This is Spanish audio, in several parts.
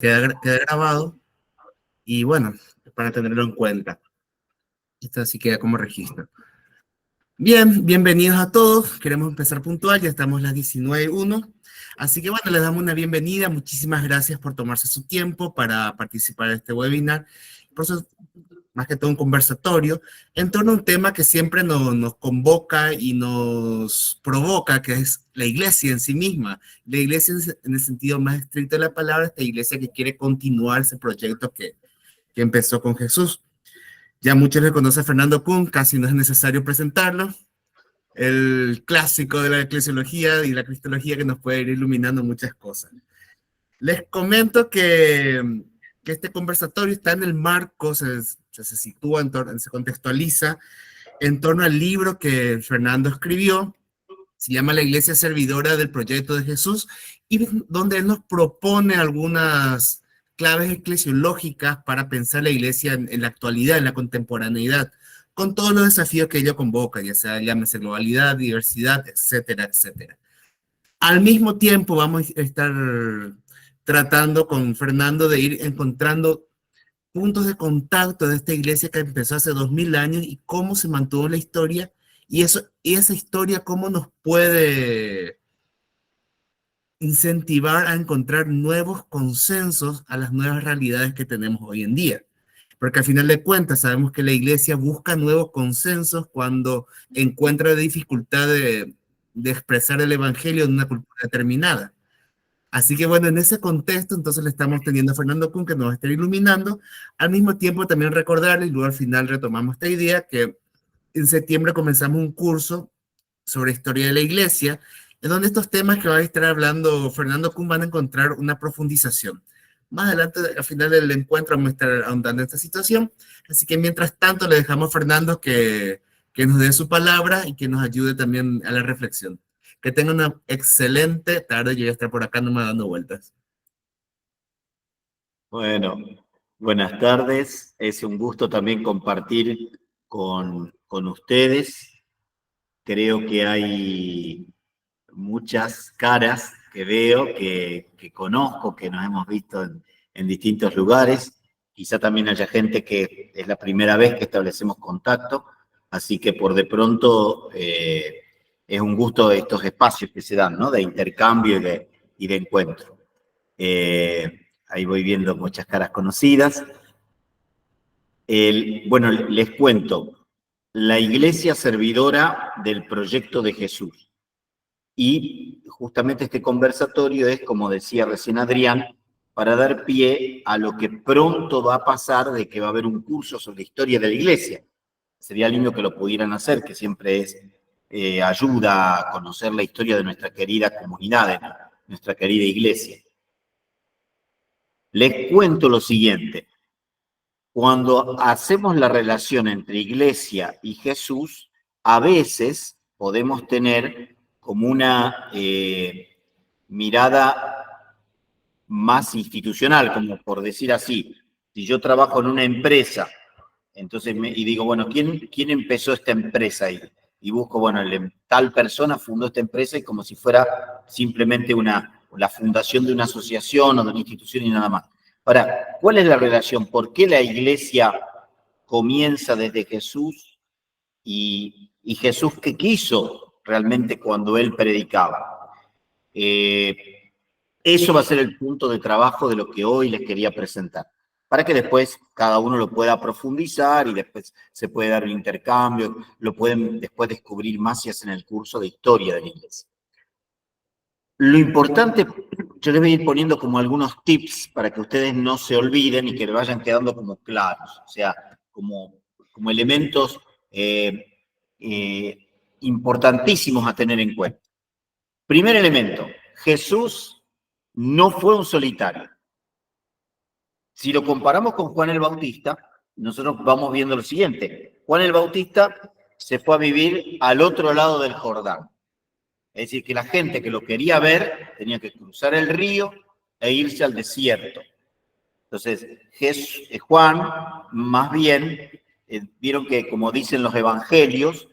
queda grabado y bueno, para tenerlo en cuenta. Esto así queda como registro. Bien, bienvenidos a todos. Queremos empezar puntual, ya estamos las 19:01. Así que bueno, les damos una bienvenida. Muchísimas gracias por tomarse su tiempo para participar en este webinar. Por eso, más que todo un conversatorio, en torno a un tema que siempre nos convoca y nos provoca, que es la iglesia en sí misma. La iglesia en el sentido más estricto de la palabra, esta iglesia que quiere continuar ese proyecto que empezó con Jesús. Ya muchos le conocen a Fernando Kuhn, casi no es necesario presentarlo. El clásico de la eclesiología y la cristología que nos puede ir iluminando muchas cosas. Les comento que este conversatorio está en el marco, se sitúa, se contextualiza en torno al libro que Fernando escribió, se llama La Iglesia Servidora del Proyecto de Jesús, y donde él nos propone algunas claves eclesiológicas para pensar la iglesia en la actualidad, en la contemporaneidad, con todos los desafíos que ello convoca, ya sea llámese globalidad, diversidad, etcétera, etcétera. Al mismo tiempo vamos a estar tratando con Fernando de ir encontrando puntos de contacto de esta iglesia que empezó hace 2000 años y cómo se mantuvo la historia y esa historia cómo nos puede incentivar a encontrar nuevos consensos a las nuevas realidades que tenemos hoy en día. Porque al final de cuentas sabemos que la iglesia busca nuevos consensos cuando encuentra dificultad de expresar el evangelio en una cultura determinada. Así que bueno, en ese contexto entonces le estamos teniendo a Fernando Kuhn que nos va a estar iluminando. Al mismo tiempo también recordarle, y luego al final retomamos esta idea, que en septiembre comenzamos un curso sobre historia de la iglesia, en donde estos temas que va a estar hablando Fernando Kuhn van a encontrar una profundización. Más adelante, al final del encuentro, vamos a estar ahondando en esta situación. Así que mientras tanto, le dejamos a Fernando que nos dé su palabra y que nos ayude también a la reflexión. Que tengan una excelente tarde. Yo voy a estar por acá nomás dando vueltas. Bueno, buenas tardes. Es un gusto también compartir con ustedes. Creo que hay muchas caras que veo, que conozco, que nos hemos visto en distintos lugares. Quizá también haya gente que es la primera vez que establecemos contacto, así que por de pronto es un gusto estos espacios que se dan, ¿no? De intercambio y de encuentro. Ahí voy viendo muchas caras conocidas. Bueno, les cuento. La iglesia servidora del proyecto de Jesús. Y justamente este conversatorio es, como decía recién Adrián, para dar pie a lo que pronto va a pasar de que va a haber un curso sobre historia de la iglesia. Sería lindo que lo pudieran hacer, que siempre ayuda a conocer la historia de nuestra querida comunidad, de nuestra querida iglesia. Les cuento lo siguiente. Cuando hacemos la relación entre iglesia y Jesús, a veces podemos tener como una mirada más institucional, como por decir así. Si yo trabajo en una empresa, entonces y digo, bueno, ¿quién empezó esta empresa? Y busco, bueno, tal persona fundó esta empresa y como si fuera simplemente la fundación de una asociación o de una institución y nada más. Ahora, ¿cuál es la relación? ¿Por qué la iglesia comienza desde Jesús y Jesús qué quiso realmente cuando él predicaba? Eso va a ser el punto de trabajo de lo que hoy les quería presentar, para que después cada uno lo pueda profundizar y después se puede dar un intercambio, lo pueden después descubrir más si hacen el curso de historia de la iglesia. Lo importante, yo les voy a ir poniendo como algunos tips para que ustedes no se olviden y que le vayan quedando como claros, o sea, como elementos importantísimos a tener en cuenta. Primer elemento, Jesús no fue un solitario. Si lo comparamos con Juan el Bautista, nosotros vamos viendo lo siguiente. Juan el Bautista se fue a vivir al otro lado del Jordán. Es decir, que la gente que lo quería ver tenía que cruzar el río e irse al desierto. Entonces, Juan, más bien, vieron que como dicen los evangelios,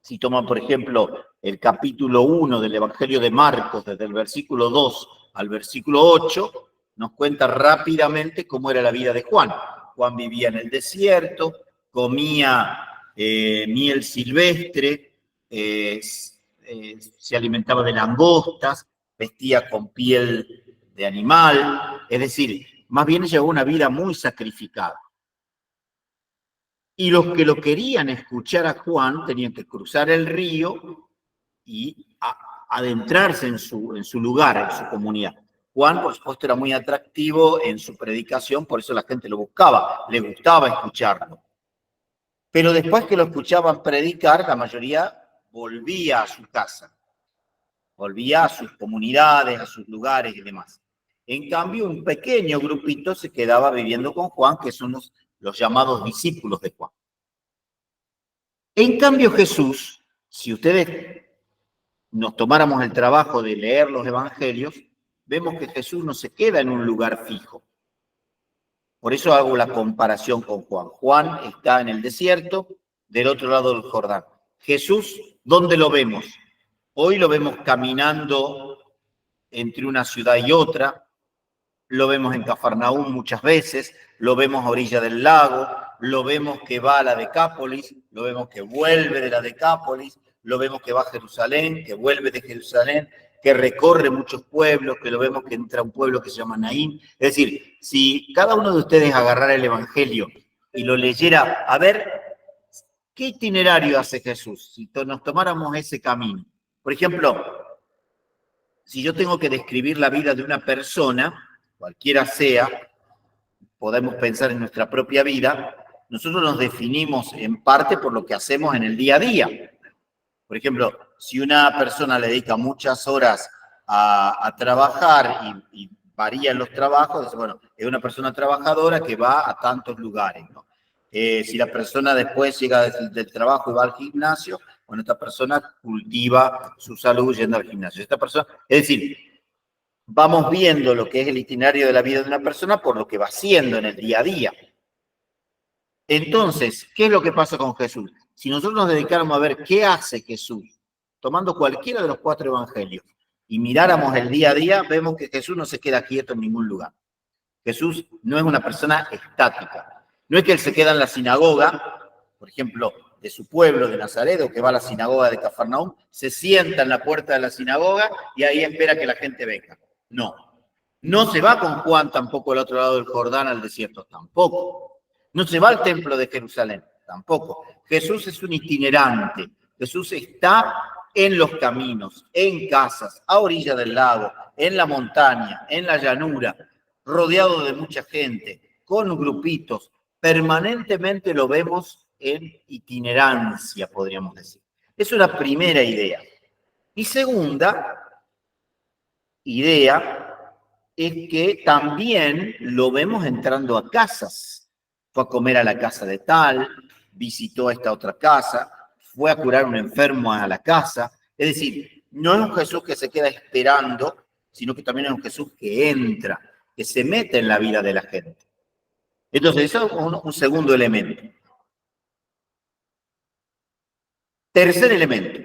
si toman, por ejemplo, el capítulo 1 del Evangelio de Marcos, desde el versículo 2 al versículo 8, nos cuenta rápidamente cómo era la vida de Juan. Juan vivía en el desierto, comía miel silvestre, se alimentaba de langostas, vestía con piel de animal, es decir, más bien llevó una vida muy sacrificada. Y los que lo querían escuchar a Juan tenían que cruzar el río y adentrarse en su lugar, en su comunidad. Juan, por supuesto, era muy atractivo en su predicación, por eso la gente lo buscaba, le gustaba escucharlo. Pero después que lo escuchaban predicar, la mayoría volvía a su casa, volvía a sus comunidades, a sus lugares y demás. En cambio, un pequeño grupito se quedaba viviendo con Juan, que son los llamados discípulos de Juan. En cambio, Jesús, si ustedes nos tomáramos el trabajo de leer los evangelios, vemos que Jesús no se queda en un lugar fijo. Por eso hago la comparación con Juan. Juan está en el desierto, del otro lado del Jordán. Jesús, ¿dónde lo vemos? Hoy lo vemos caminando entre una ciudad y otra, lo vemos en Cafarnaúm muchas veces, lo vemos a orilla del lago, lo vemos que va a la Decápolis, lo vemos que vuelve de la Decápolis, lo vemos que va a Jerusalén, que vuelve de Jerusalén, que recorre muchos pueblos, que lo vemos que entra a un pueblo que se llama Naín. Es decir, si cada uno de ustedes agarrara el Evangelio y lo leyera, a ver, ¿qué itinerario hace Jesús? Si nos tomáramos ese camino. Por ejemplo, si yo tengo que describir la vida de una persona, cualquiera sea, podemos pensar en nuestra propia vida, nosotros nos definimos en parte por lo que hacemos en el día a día. Por ejemplo, si una persona le dedica muchas horas a trabajar y varía en los trabajos, bueno, es una persona trabajadora que va a tantos lugares, ¿no? Si la persona después llega del trabajo y va al gimnasio, bueno, esta persona cultiva su salud yendo al gimnasio. Esta persona, es decir, vamos viendo lo que es el itinerario de la vida de una persona por lo que va haciendo en el día a día. Entonces, ¿qué es lo que pasa con Jesús? Si nosotros nos dedicáramos a ver qué hace Jesús, tomando cualquiera de los 4 evangelios, y miráramos el día a día, vemos que Jesús no se queda quieto en ningún lugar. Jesús no es una persona estática. No es que él se queda en la sinagoga, por ejemplo, de su pueblo, de Nazaret, o que va a la sinagoga de Cafarnaúm, se sienta en la puerta de la sinagoga y ahí espera que la gente venga. No. No se va con Juan tampoco al otro lado del Jordán al desierto, tampoco. No se va al templo de Jerusalén, tampoco. Jesús es un itinerante. Jesús está en los caminos, en casas, a orilla del lago, en la montaña, en la llanura, rodeado de mucha gente, con grupitos. Permanentemente lo vemos en itinerancia, podríamos decir. Es una primera idea. Y segunda idea es que también lo vemos entrando a casas. Fue a comer a la casa de tal, visitó esta otra casa, fue a curar a un enfermo a la casa. Es decir, no es un Jesús que se queda esperando, sino que también es un Jesús que entra, que se mete en la vida de la gente. Entonces, eso es un segundo elemento. Tercer elemento,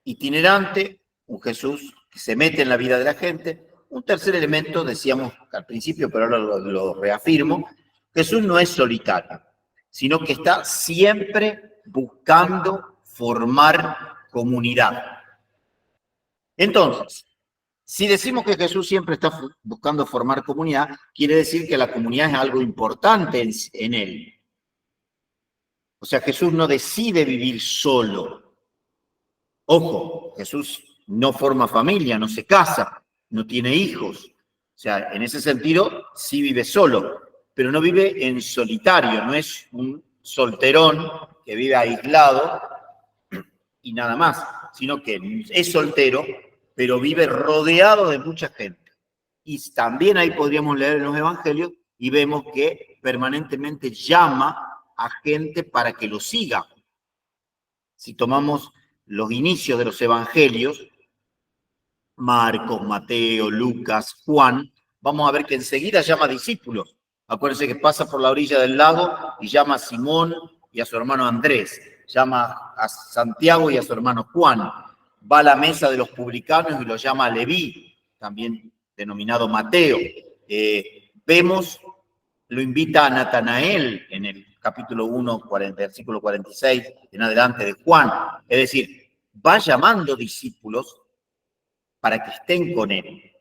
itinerante, un Jesús que se mete en la vida de la gente. Un tercer elemento, decíamos al principio, pero ahora lo reafirmo, Jesús no es solitario, sino que está siempre buscando formar comunidad. Entonces, si decimos que Jesús siempre está buscando formar comunidad, quiere decir que la comunidad es algo importante en él. O sea, Jesús no decide vivir solo. Ojo, Jesús no forma familia, no se casa, no tiene hijos. O sea, en ese sentido, sí vive solo, pero no vive en solitario, no es un solterón que vive aislado y nada más, sino que es soltero, pero vive rodeado de mucha gente. Y también ahí podríamos leer en los evangelios y vemos que permanentemente llama a gente para que lo siga. Si tomamos los inicios de los evangelios, Marcos, Mateo, Lucas, Juan, vamos a ver que enseguida llama a discípulos. Acuérdense que pasa por la orilla del lago y llama a Simón y a su hermano Andrés, llama a Santiago y a su hermano Juan, va a la mesa de los publicanos y lo llama a Leví, también denominado Mateo, Vemos, lo invita a Natanael en el capítulo 1, versículo 46, en adelante de Juan. Es decir, va llamando discípulos para que estén con él.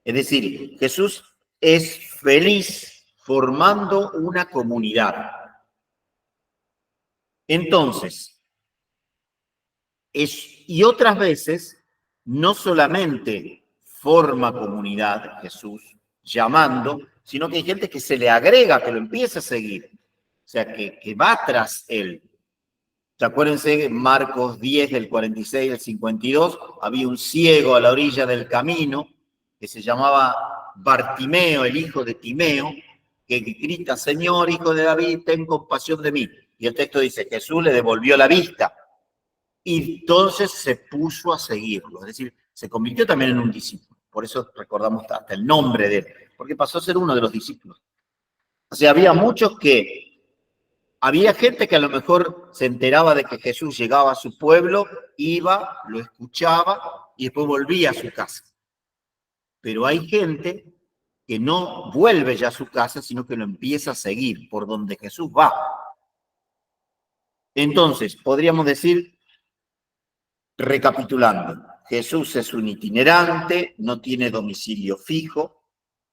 Es decir, Jesús es feliz formando una comunidad. Entonces, y otras veces, no solamente forma comunidad Jesús llamando, sino que hay gente que se le agrega, que lo empieza a seguir. O sea, que va tras él. Acuérdense, Marcos 10, del 46 al 52, había un ciego a la orilla del camino que se llamaba Bartimeo, el hijo de Timeo, que grita, Señor, hijo de David, ten compasión de mí. Y el texto dice, Jesús le devolvió la vista. Y entonces se puso a seguirlo. Es decir, se convirtió también en un discípulo. Por eso recordamos hasta el nombre de él, porque pasó a ser uno de los discípulos. O sea, había gente que a lo mejor se enteraba de que Jesús llegaba a su pueblo, iba, lo escuchaba y después volvía a su casa. Pero hay gente que no vuelve ya a su casa, sino que lo empieza a seguir por donde Jesús va. Entonces, podríamos decir, recapitulando, Jesús es un itinerante, no tiene domicilio fijo.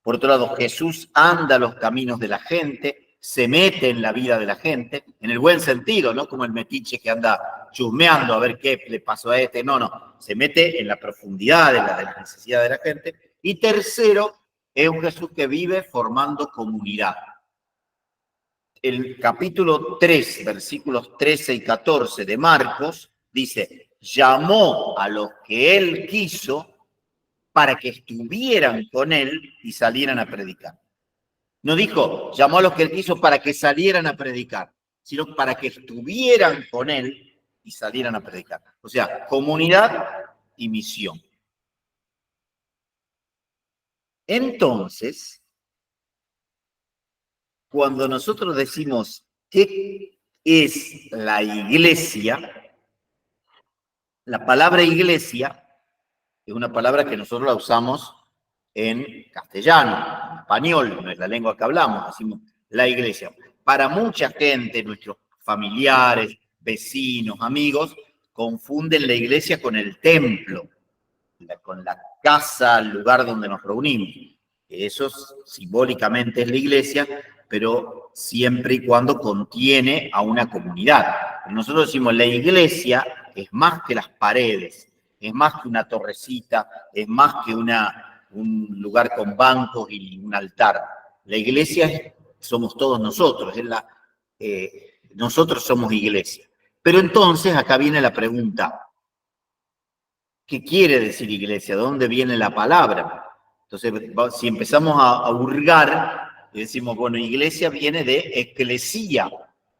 Por otro lado, Jesús anda los caminos de la gente, se mete en la vida de la gente, en el buen sentido, no como el metiche que anda chusmeando a ver qué le pasó a este. No, se mete en la profundidad de la necesidad de la gente. Y tercero, es un Jesús que vive formando comunidad. El capítulo 3, versículos 13 y 14 de Marcos, dice, llamó a los que él quiso para que estuvieran con él y salieran a predicar. No dijo, llamó a los que él quiso para que salieran a predicar, sino para que estuvieran con él y salieran a predicar. O sea, comunidad y misión. Entonces, cuando nosotros decimos qué es la iglesia, la palabra iglesia es una palabra que nosotros la usamos en castellano, en español, no es la lengua que hablamos, decimos la iglesia. Para mucha gente, nuestros familiares, vecinos, amigos, confunden la iglesia con el templo, con la casa, el lugar donde nos reunimos. Eso simbólicamente es la iglesia, pero siempre y cuando contiene a una comunidad. Nosotros decimos la iglesia es más que las paredes, es más que una torrecita, es más que un lugar con bancos y un altar. La iglesia somos todos nosotros, nosotros somos iglesia. Pero entonces acá viene la pregunta, ¿qué quiere decir iglesia? ¿De dónde viene la palabra? Entonces, si empezamos a hurgar y decimos, bueno, iglesia viene de eclesía,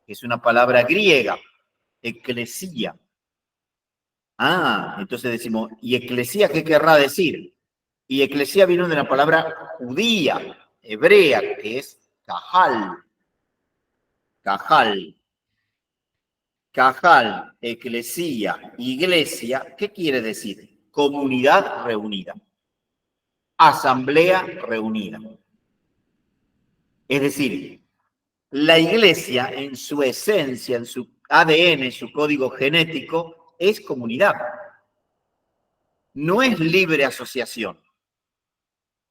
que es una palabra griega, eclesía. Entonces decimos, ¿y eclesía qué querrá decir? Y eclesía viene de una palabra judía, hebrea, que es cajal. Cajal. Cajal, eclesía, iglesia, ¿qué quiere decir? Comunidad reunida. Asamblea reunida. Es decir, la iglesia en su esencia, en su ADN, en su código genético, es comunidad. No es libre asociación.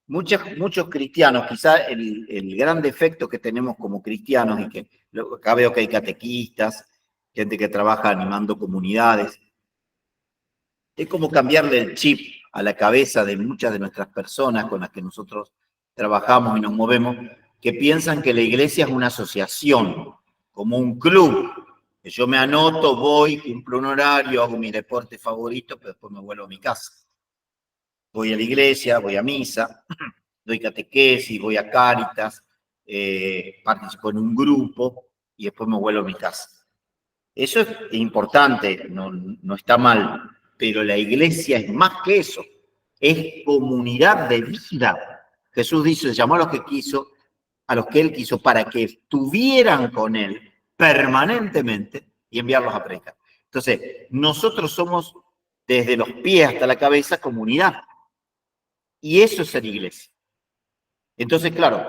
Muchos cristianos, quizá el gran defecto que tenemos como cristianos, y que acá veo que hay catequistas, gente que trabaja animando comunidades, es como cambiarle el chip a la cabeza de muchas de nuestras personas con las que nosotros trabajamos y nos movemos, que piensan que la iglesia es una asociación, como un club. Que yo me anoto, voy, cumplo un horario, hago mi deporte favorito, pero después me vuelvo a mi casa. Voy a la iglesia, voy a misa, doy catequesis, voy a Cáritas, participo en un grupo y después me vuelvo a mi casa. Eso es importante, no está mal, pero la iglesia es más que eso, es comunidad de vida. Jesús dice, llamó a los que quiso, a los que él quiso, para que estuvieran con él permanentemente y enviarlos a predicar. Entonces, nosotros somos desde los pies hasta la cabeza comunidad. Y eso es ser iglesia. Entonces, claro,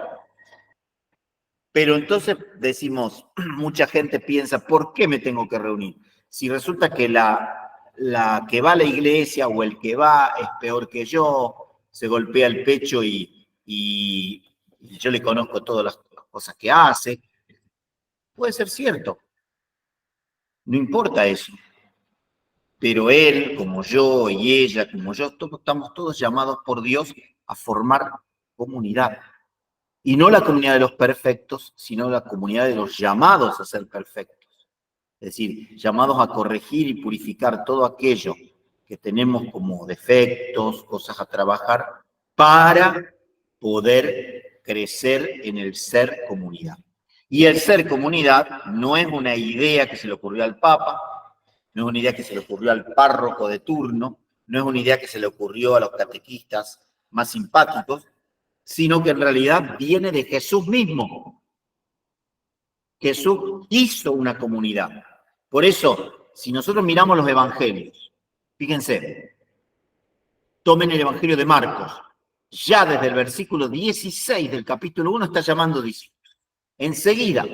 pero entonces decimos, mucha gente piensa, ¿por qué me tengo que reunir? Si resulta que la que va a la iglesia o el que va es peor que yo, se golpea el pecho y yo le conozco todas las cosas que hace, puede ser cierto, no importa eso. Pero él, como yo, y ella, como yo, estamos todos llamados por Dios a formar comunidad. Y no la comunidad de los perfectos, sino la comunidad de los llamados a ser perfectos. Es decir, llamados a corregir y purificar todo aquello que tenemos como defectos, cosas a trabajar, para poder crecer en el ser comunidad. Y el ser comunidad no es una idea que se le ocurrió al Papa, no es una idea que se le ocurrió al párroco de turno, no es una idea que se le ocurrió a los catequistas más simpáticos, sino que en realidad viene de Jesús mismo. Jesús hizo una comunidad. Por eso, si nosotros miramos los evangelios, fíjense, tomen el evangelio de Marcos, ya desde el versículo 16 del capítulo 1 está llamando discípulos. Enseguida,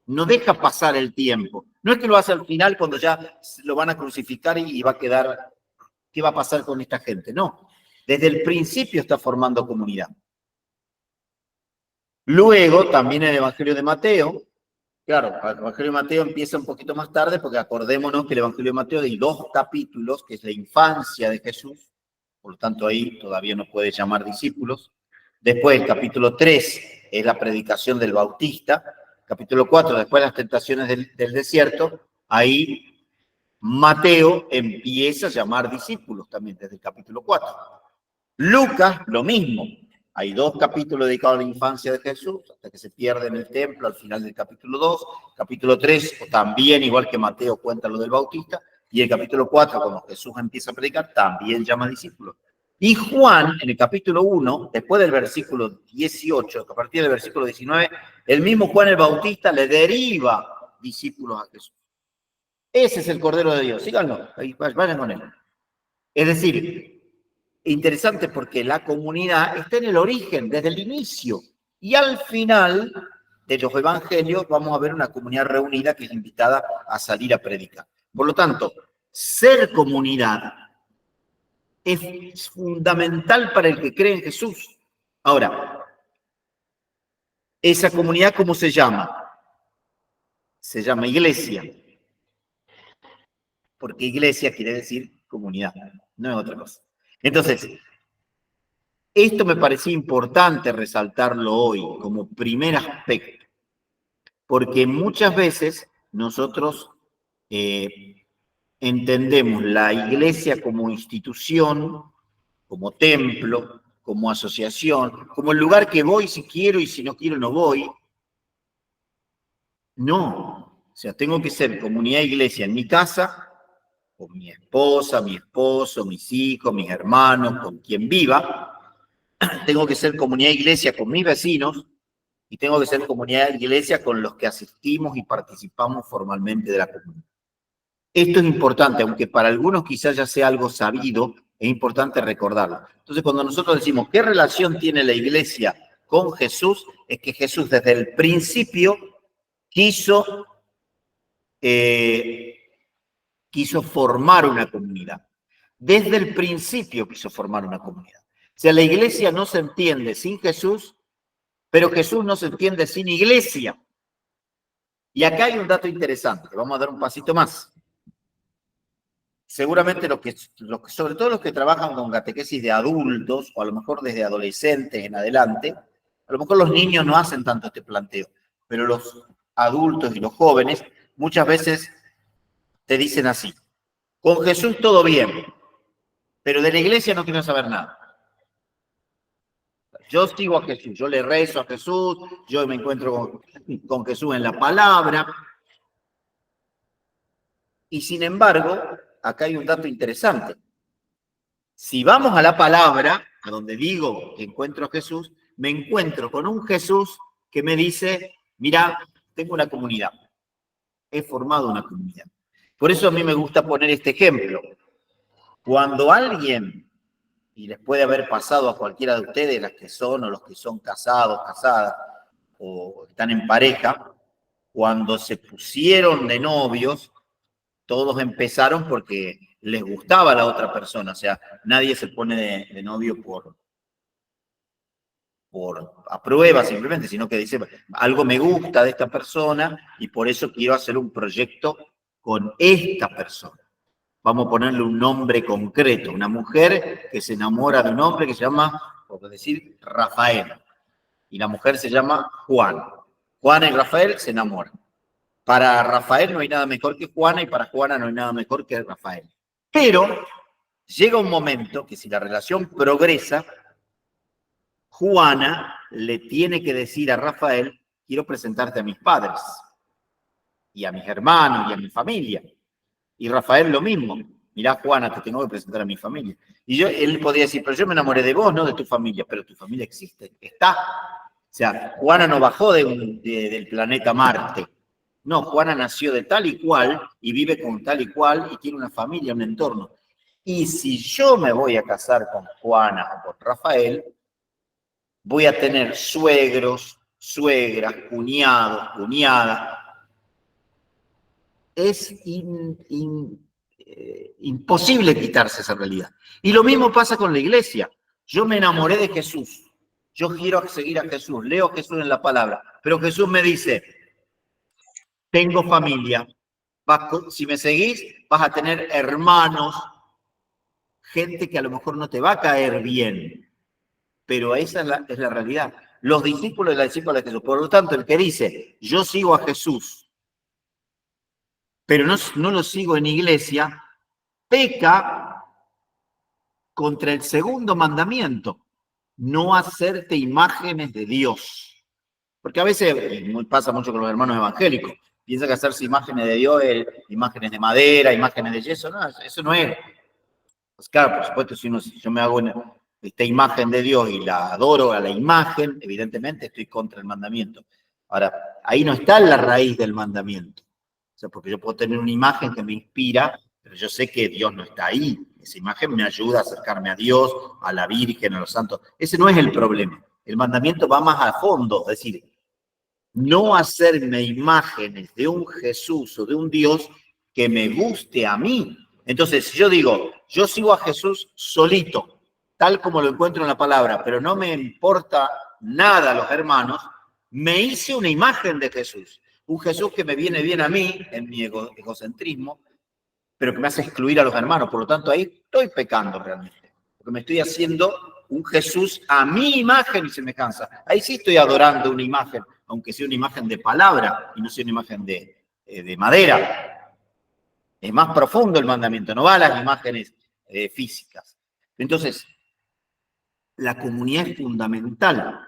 no deja pasar el tiempo. No es que lo hace al final cuando ya lo van a crucificar y va a quedar, ¿qué va a pasar con esta gente? No, desde el principio está formando comunidad. Luego, también el Evangelio de Mateo, claro, el Evangelio de Mateo empieza un poquito más tarde porque acordémonos que el Evangelio de Mateo hay 2 capítulos, que es la infancia de Jesús, por lo tanto ahí todavía no puede llamar discípulos. Después el capítulo 3 es la predicación del Bautista. Capítulo 4, después las tentaciones del desierto, ahí Mateo empieza a llamar discípulos también desde el capítulo 4. Lucas, lo mismo. Hay 2 capítulos dedicados a la infancia de Jesús, hasta que se pierde en el templo al final del capítulo 2. Capítulo 3, también, igual que Mateo, cuenta lo del Bautista. Y el capítulo 4, cuando Jesús empieza a predicar, también llama discípulos. Y Juan, en el capítulo 1, después del versículo 18, a partir del versículo 19, el mismo Juan el Bautista le deriva discípulos a Jesús. Ese es el Cordero de Dios. Síganlo, ahí, vayan con él. Es decir, interesante porque la comunidad está en el origen, desde el inicio. Y al final de los evangelios vamos a ver una comunidad reunida que es invitada a salir a predicar. Por lo tanto, ser comunidad es fundamental para el que cree en Jesús. Ahora, ¿esa comunidad cómo se llama? Se llama iglesia. Porque iglesia quiere decir comunidad, no es otra cosa. Entonces, esto me parecía importante resaltarlo hoy como primer aspecto, porque muchas veces nosotros entendemos la iglesia como institución, como templo, como asociación, como el lugar que voy si quiero y si no quiero no voy. No, o sea, tengo que ser comunidad iglesia en mi casa, con mi esposa, mi esposo, mis hijos, mis hermanos, con quien viva. Tengo que ser comunidad iglesia con mis vecinos y tengo que ser comunidad iglesia con los que asistimos y participamos formalmente de la comunidad. Esto es importante, aunque para algunos quizás ya sea algo sabido, es importante recordarlo. Entonces, cuando nosotros decimos qué relación tiene la iglesia con Jesús, es que Jesús desde el principio quiso formar una comunidad. Desde el principio quiso formar una comunidad. O sea, la iglesia no se entiende sin Jesús, pero Jesús no se entiende sin iglesia. Y acá hay un dato interesante, que vamos a dar un pasito más. Seguramente sobre todo los que trabajan con catequesis de adultos, o a lo mejor desde adolescentes en adelante, a lo mejor los niños no hacen tanto este planteo, pero los adultos y los jóvenes muchas veces te dicen así: con Jesús todo bien, pero de la iglesia no quiero saber nada. Yo sigo a Jesús, yo le rezo a Jesús, yo me encuentro con Jesús en la palabra. Y sin embargo, acá hay un dato interesante. Si vamos a la palabra, a donde digo que encuentro a Jesús, me encuentro con un Jesús que me dice: mira, tengo una comunidad, he formado una comunidad. Por eso a mí me gusta poner este ejemplo. Cuando alguien y les puede haber pasado a cualquiera de ustedes, las que son o los que son casados, casadas, o están en pareja, cuando se pusieron de novios, todos empezaron porque les gustaba la otra persona. O sea, nadie se pone de novio por a prueba simplemente, sino que dice, algo me gusta de esta persona y por eso quiero hacer un proyecto con esta persona. Vamos a ponerle un nombre concreto, una mujer que se enamora de un hombre que se llama, por decir, Rafael, y la mujer se llama Juan. Juana y Rafael se enamoran. Para Rafael no hay nada mejor que Juana y para Juana no hay nada mejor que Rafael. Pero llega un momento que si la relación progresa, Juana le tiene que decir a Rafael, quiero presentarte a mis padres y a mis hermanos y a mi familia. Y Rafael lo mismo. Mirá, Juana, te tengo que presentar a mi familia. Y él podía decir, pero yo me enamoré de vos, no de tu familia. Pero tu familia existe, está. O sea, Juana no bajó del planeta Marte. No, Juana nació de tal y cual y vive con tal y cual y tiene una familia, un entorno. Y si yo me voy a casar con Juana o con Rafael, voy a tener suegros, suegras, cuñados, cuñadas. Es imposible quitarse esa realidad. Y lo mismo pasa con la iglesia. Yo me enamoré de Jesús. Yo quiero seguir a Jesús. Leo a Jesús en la palabra. Pero Jesús me dice, tengo familia. Si me seguís, vas a tener hermanos, gente que a lo mejor no te va a caer bien. Pero esa es la realidad. Los discípulos y las discípulas de Jesús. Por lo tanto, el que dice, yo sigo a Jesús, pero no lo sigo en iglesia, peca contra el segundo mandamiento, no hacerte imágenes de Dios. Porque a veces pasa mucho con los hermanos evangélicos, piensan que hacerse imágenes de Dios es imágenes de madera, imágenes de yeso, no, eso no es. Pues claro, por supuesto, si yo me hago esta imagen de Dios y la adoro a la imagen, evidentemente estoy contra el mandamiento. Ahora, ahí no está la raíz del mandamiento. O sea, porque yo puedo tener una imagen que me inspira, pero yo sé que Dios no está ahí. Esa imagen me ayuda a acercarme a Dios, a la Virgen, a los santos. Ese no es el problema. El mandamiento va más a fondo, es decir, no hacerme imágenes de un Jesús o de un Dios que me guste a mí. Entonces, si yo digo, yo sigo a Jesús solito, tal como lo encuentro en la palabra, pero no me importa nada a los hermanos, me hice una imagen de Jesús. Un Jesús que me viene bien a mí, en mi egocentrismo, pero que me hace excluir a los hermanos. Por lo tanto, ahí estoy pecando realmente. Porque me estoy haciendo un Jesús a mi imagen y semejanza. Ahí sí estoy adorando una imagen, aunque sea una imagen de palabra y no sea una imagen de madera. Es más profundo el mandamiento, no va a las imágenes físicas. Entonces, la comunidad es fundamental.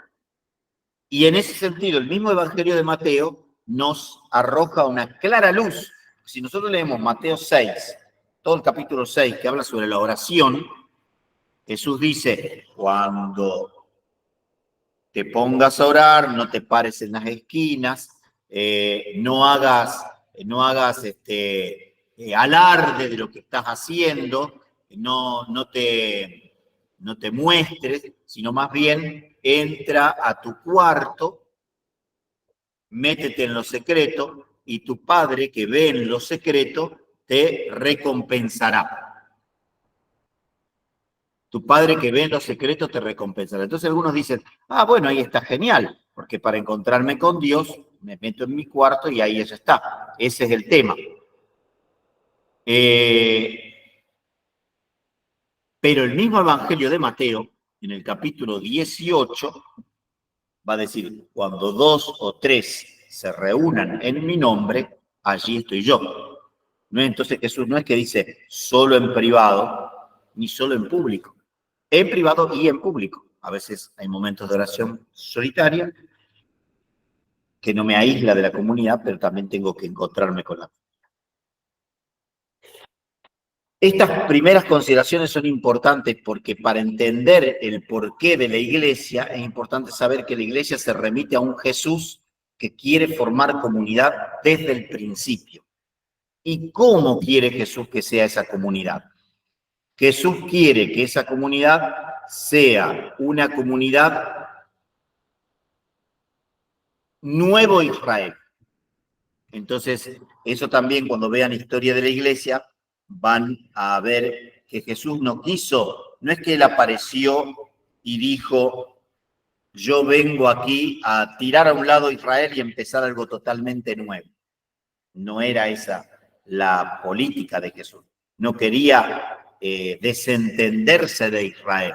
Y en ese sentido, el mismo Evangelio de Mateo nos arroja una clara luz. Si nosotros leemos Mateo 6, todo el capítulo 6 que habla sobre la oración, Jesús dice, cuando te pongas a orar, no te pares en las esquinas, no hagas alarde de lo que estás haciendo, no te muestres, sino más bien entra a tu cuarto, métete en lo secreto y tu Padre que ve en lo secreto te recompensará. Tu Padre que ve en lo secreto te recompensará. Entonces algunos dicen, bueno, ahí está genial, porque para encontrarme con Dios me meto en mi cuarto y ahí eso está. Ese es el tema. Pero el mismo Evangelio de Mateo, en el capítulo 18, va a decir, cuando 2 o 3 se reúnan en mi nombre, allí estoy yo. ¿No? Entonces Jesús no es que dice solo en privado, ni solo en público. En privado y en público. A veces hay momentos de oración solitaria que no me aísla de la comunidad, pero también tengo que encontrarme con la. Estas primeras consideraciones son importantes porque para entender el porqué de la iglesia es importante saber que la iglesia se remite a un Jesús que quiere formar comunidad desde el principio. ¿Y cómo quiere Jesús que sea esa comunidad? Jesús quiere que esa comunidad sea una comunidad nuevo Israel. Entonces, eso también cuando vean historia de la iglesia, van a ver que Jesús no quiso, no es que él apareció y dijo, yo vengo aquí a tirar a un lado Israel y empezar algo totalmente nuevo. No era esa la política de Jesús. No quería desentenderse de Israel.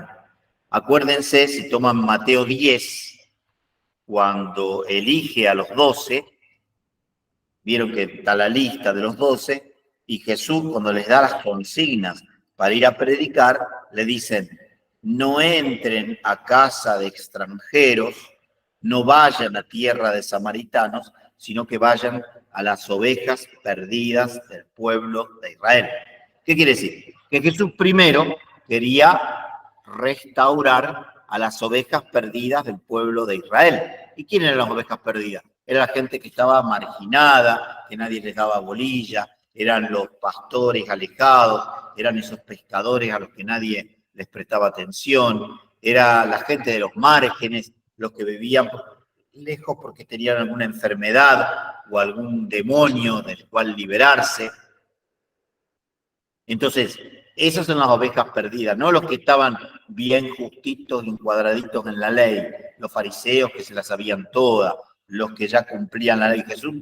Acuérdense, si toman Mateo 10, cuando elige a los 12, vieron que está la lista de los 12, y Jesús cuando les da las consignas para ir a predicar, le dicen, no entren a casa de extranjeros, no vayan a tierra de samaritanos, sino que vayan a las ovejas perdidas del pueblo de Israel. ¿Qué quiere decir? Que Jesús primero quería restaurar a las ovejas perdidas del pueblo de Israel. ¿Y quién eran las ovejas perdidas? Era la gente que estaba marginada, que nadie les daba bolilla, eran los pastores alejados, eran esos pescadores a los que nadie les prestaba atención, era la gente de los márgenes, los que vivían lejos porque tenían alguna enfermedad o algún demonio del cual liberarse. Entonces, esas son las ovejas perdidas, no los que estaban bien justitos, encuadraditos en la ley, los fariseos que se las sabían todas, los que ya cumplían la ley. Jesús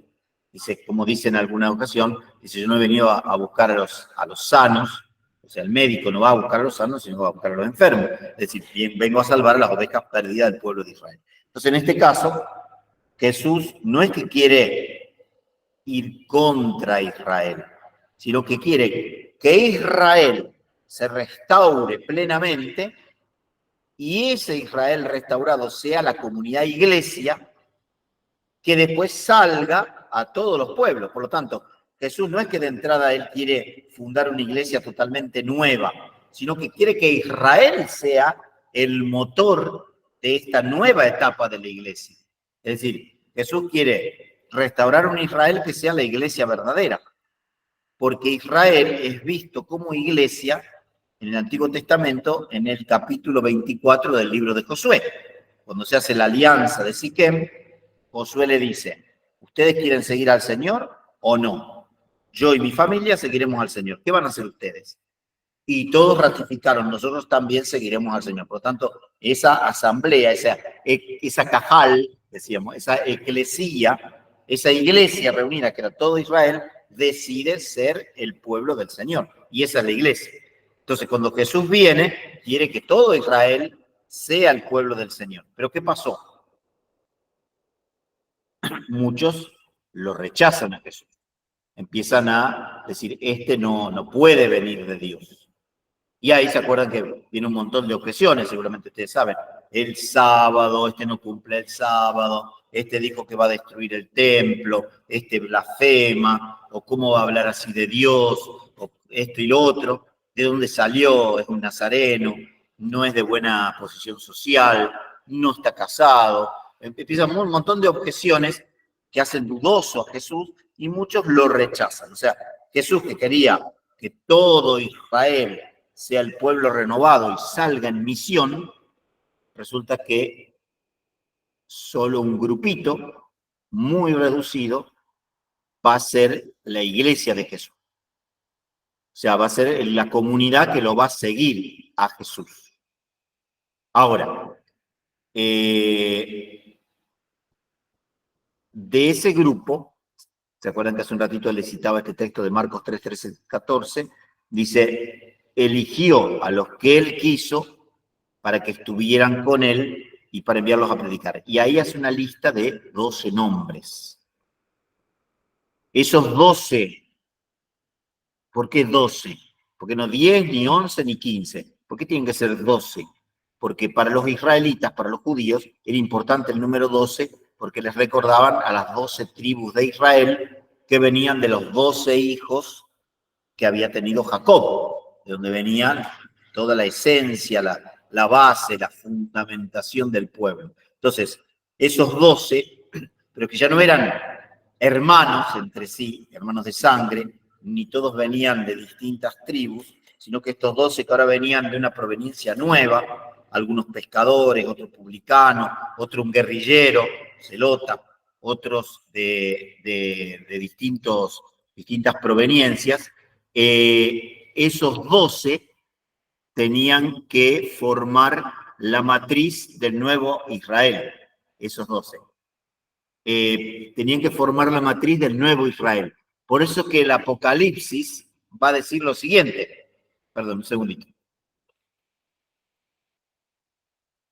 dice, como dice en alguna ocasión, dice, yo no he venido a buscar a los sanos, o sea, el médico no va a buscar a los sanos, sino va a buscar a los enfermos. Es decir, bien, vengo a salvar a las ovejas perdidas del pueblo de Israel. Entonces, en este caso, Jesús no es que quiere ir contra Israel, sino que quiere que Israel se restaure plenamente y ese Israel restaurado sea la comunidad iglesia que después salga a todos los pueblos. Por lo tanto, Jesús no es que de entrada él quiere fundar una iglesia totalmente nueva, sino que quiere que Israel sea el motor de esta nueva etapa de la iglesia. Es decir, Jesús quiere restaurar un Israel que sea la iglesia verdadera, porque Israel es visto como iglesia en el Antiguo Testamento en el capítulo 24 del libro de Josué. Cuando se hace la alianza de Siquem, Josué le dice, ¿ustedes quieren seguir al Señor o no? Yo y mi familia seguiremos al Señor. ¿Qué van a hacer ustedes? Y todos ratificaron, nosotros también seguiremos al Señor. Por lo tanto, esa asamblea, esa cajal, decíamos, esa eclesía, esa iglesia reunida que era todo Israel, decide ser el pueblo del Señor. Y esa es la iglesia. Entonces, cuando Jesús viene, quiere que todo Israel sea el pueblo del Señor. ¿Pero qué pasó? Muchos lo rechazan a Jesús. Empiezan a decir, este no puede venir de Dios. Y ahí se acuerdan que viene un montón de objeciones, seguramente ustedes saben. El sábado, este no cumple el sábado, este dijo que va a destruir el templo, este blasfema, o cómo va a hablar así de Dios, o esto y lo otro. ¿De dónde salió? Es un nazareno, no es de buena posición social, no está casado. Empiezan un montón de objeciones que hacen dudoso a Jesús y muchos lo rechazan. O sea, Jesús que quería que todo Israel sea el pueblo renovado y salga en misión, resulta que solo un grupito muy reducido va a ser la iglesia de Jesús. O sea, va a ser la comunidad que lo va a seguir a Jesús. Ahora, de ese grupo, ¿se acuerdan que hace un ratito les citaba este texto de Marcos 3, 13, 14? Dice, eligió a los que él quiso para que estuvieran con él y para enviarlos a predicar. Y ahí hace una lista de 12 nombres. Esos 12, ¿por qué 12? Porque no 10, ni 11, ni 15. ¿Por qué tienen que ser 12? Porque para los israelitas, para los judíos, era importante el número 12 porque les recordaban a las 12 tribus de Israel que venían de los 12 hijos que había tenido Jacob, de donde venían toda la esencia, la base, la fundamentación del pueblo. Entonces, esos 12, pero que ya no eran hermanos entre sí, hermanos de sangre, ni todos venían de distintas tribus, sino que estos 12 que ahora venían de una proveniencia nueva, algunos pescadores, otros publicanos, otro un guerrillero, zelota, otros de distintas proveniencias, esos 12 tenían que formar la matriz del nuevo Israel, esos 12. Tenían que formar la matriz del nuevo Israel. Por eso que el Apocalipsis va a decir lo siguiente. Perdón, un segundito.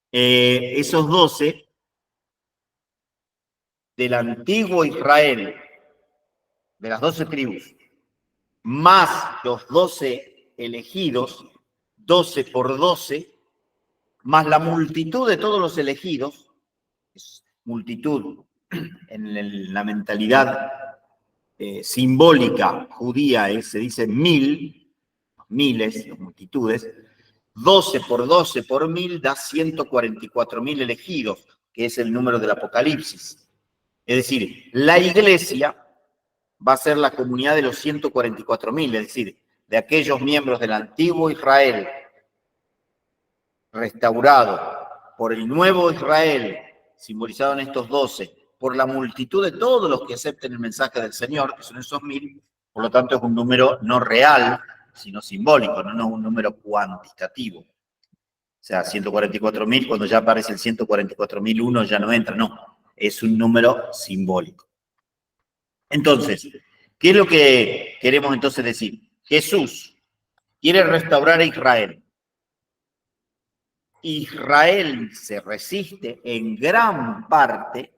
Esos 12 del antiguo Israel, de las 12 tribus, más los 12 elegidos, 12 por 12, más la multitud de todos los elegidos, es multitud en la mentalidad simbólica judía, se dice miles, multitudes, 12 por 12 por 1000 da 144.000 elegidos, que es el número del Apocalipsis. Es decir, la iglesia va a ser la comunidad de los 144.000, es decir, de aquellos miembros del antiguo Israel restaurado por el nuevo Israel, simbolizado en estos 12, por la multitud de todos los que acepten el mensaje del Señor, que son esos 1000, por lo tanto es un número no real, sino simbólico, no es un número cuantitativo. O sea, 144.000, cuando ya aparece el 144.001 ya no entra, no, es un número simbólico. Entonces, ¿qué es lo que queremos entonces decir? Jesús quiere restaurar a Israel. Israel se resiste en gran parte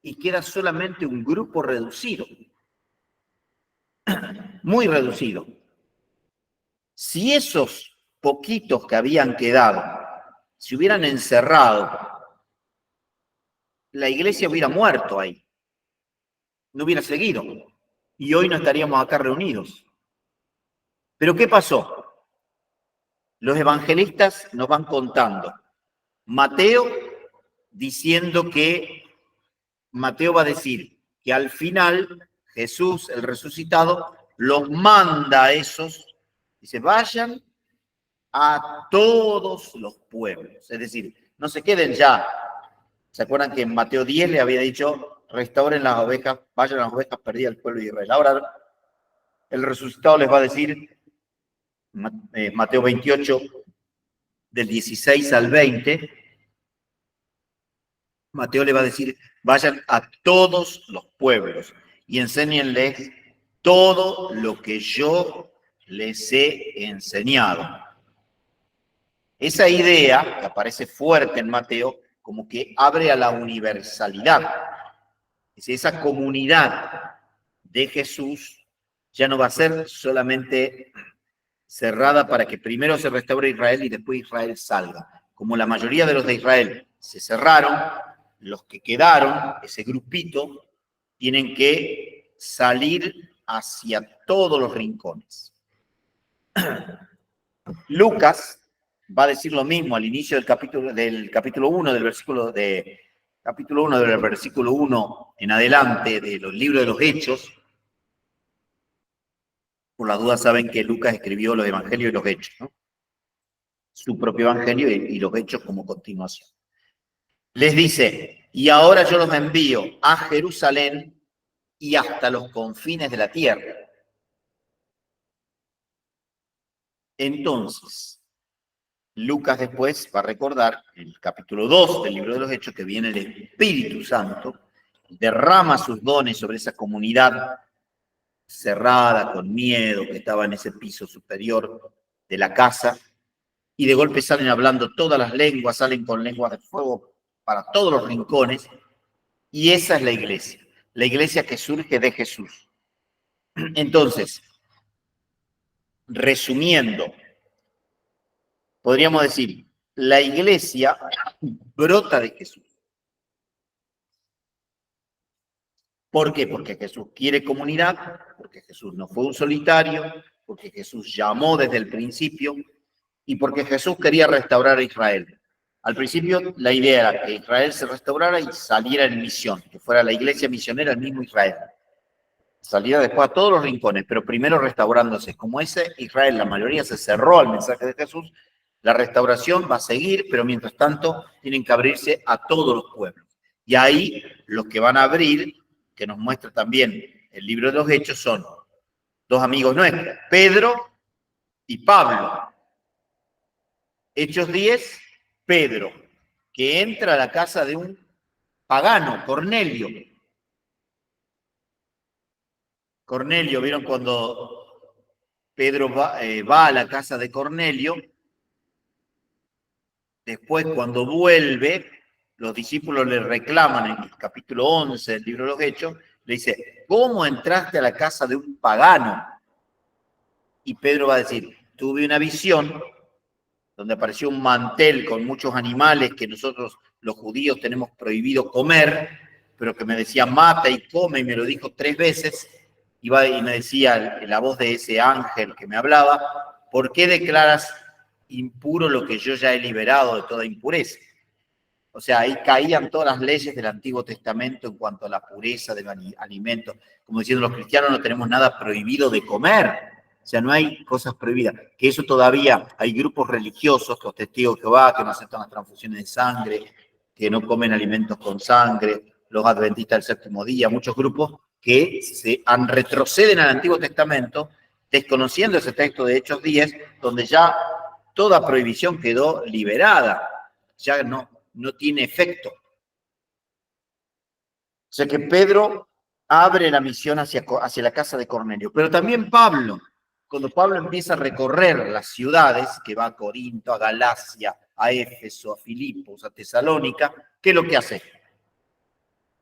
y queda solamente un grupo reducido, muy reducido. Si esos poquitos que habían quedado se hubieran encerrado, la iglesia hubiera muerto ahí, no hubiera seguido, y hoy no estaríamos acá reunidos. Pero ¿qué pasó? Los evangelistas nos van contando. Mateo diciendo que, Mateo va a decir que al final Jesús, el resucitado, los manda a esos, dice, vayan a todos los pueblos. Es decir, no se queden ya. ¿Se acuerdan que en Mateo 10 le había dicho, restauren las ovejas, vayan a las ovejas perdidas del pueblo de Israel? Ahora el resucitado les va a decir, Mateo 28, del 16 al 20, Mateo le va a decir, vayan a todos los pueblos y enséñenles todo lo que yo les he enseñado. Esa idea, que aparece fuerte en Mateo, como que abre a la universalidad. Es decir, esa comunidad de Jesús ya no va a ser solamente cerrada para que primero se restaure Israel y después Israel salga. Como la mayoría de los de Israel se cerraron, los que quedaron, ese grupito, tienen que salir hacia todos los rincones. Lucas va a decir lo mismo al inicio del capítulo 1, del versículo 1 en adelante de los libros de los Hechos. Por las dudas saben que Lucas escribió los evangelios y los hechos, ¿no? Su propio evangelio y los hechos como continuación. Les dice, y ahora yo los envío a Jerusalén y hasta los confines de la tierra. Entonces, Lucas después va a recordar el capítulo 2 del libro de los Hechos, que viene el Espíritu Santo, derrama sus dones sobre esa comunidad cerrada, con miedo, que estaba en ese piso superior de la casa, y de golpe salen hablando todas las lenguas, salen con lenguas de fuego para todos los rincones, y esa es la iglesia que surge de Jesús. Entonces, resumiendo, podríamos decir, la iglesia brota de Jesús. ¿Por qué? Porque Jesús quiere comunidad, porque Jesús no fue un solitario, porque Jesús llamó desde el principio y porque Jesús quería restaurar a Israel. Al principio la idea era que Israel se restaurara y saliera en misión, que fuera la iglesia misionera el mismo Israel. salía después a todos los rincones, pero primero restaurándose. Como ese Israel, la mayoría se cerró al mensaje de Jesús, la restauración va a seguir, pero mientras tanto tienen que abrirse a todos los pueblos. Y ahí los que van a abrir, que nos muestra también el libro de los Hechos, son dos amigos nuestros, Pedro y Pablo. Hechos 10, Pedro, que entra a la casa de un pagano, Cornelio. Cornelio, ¿vieron cuando Pedro va a la casa de Cornelio? Después, cuando vuelve, los discípulos le reclaman en el capítulo 11 del libro de los Hechos, le dice, ¿cómo entraste a la casa de un pagano? Y Pedro va a decir, tuve una visión donde apareció un mantel con muchos animales que nosotros los judíos tenemos prohibido comer, pero que me decía mata y come, y me lo dijo 3 veces, y me decía la voz de ese ángel que me hablaba, ¿por qué declaras impuro lo que yo ya he liberado de toda impureza? O sea, ahí caían todas las leyes del Antiguo Testamento en cuanto a la pureza de los alimentos. Como diciendo, los cristianos no tenemos nada prohibido de comer. O sea, no hay cosas prohibidas. Que eso todavía hay grupos religiosos, los testigos de Jehová, que no aceptan las transfusiones de sangre, que no comen alimentos con sangre, los adventistas del séptimo día, muchos grupos que retroceden al Antiguo Testamento, desconociendo ese texto de Hechos 10, donde ya toda prohibición quedó liberada, ya no tiene efecto. O sea que Pedro abre la misión hacia la casa de Cornelio, pero también Pablo, cuando Pablo empieza a recorrer las ciudades, que va a Corinto, a Galacia, a Éfeso, a Filipos, a Tesalónica, ¿qué es lo que hace?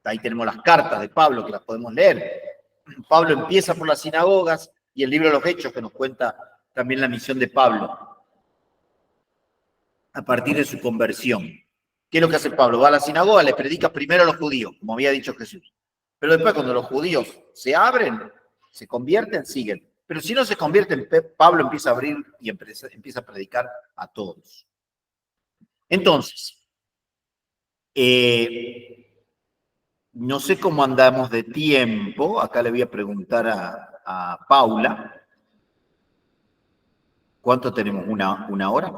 Ahí tenemos las cartas de Pablo que las podemos leer. Pablo empieza por las sinagogas y el libro de los Hechos que nos cuenta también la misión de Pablo a partir de su conversión. ¿Qué es lo que hace Pablo? Va a la sinagoga, le predica primero a los judíos, como había dicho Jesús. Pero después cuando los judíos se abren, se convierten, siguen. Pero si no se convierten, Pablo empieza a abrir y empieza a predicar a todos. Entonces, no sé cómo andamos de tiempo. Acá le voy a preguntar a Paula. ¿Cuánto tenemos? ¿Una hora?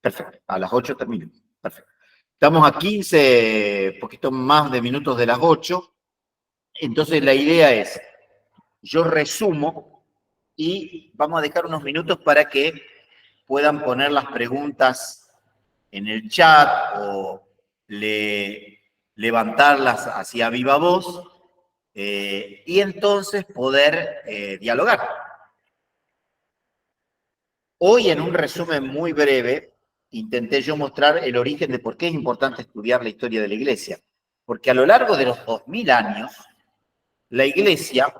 Perfecto. A las 8 termino. Perfecto. Estamos a 15, poquito más de minutos de las 8. Entonces la idea es, yo resumo y vamos a dejar unos minutos para que puedan poner las preguntas en el chat o levantarlas hacia viva voz y entonces poder dialogar. Hoy, en un resumen muy breve, intenté yo mostrar el origen de por qué es importante estudiar la historia de la Iglesia. Porque a lo largo de los 2000 años, la Iglesia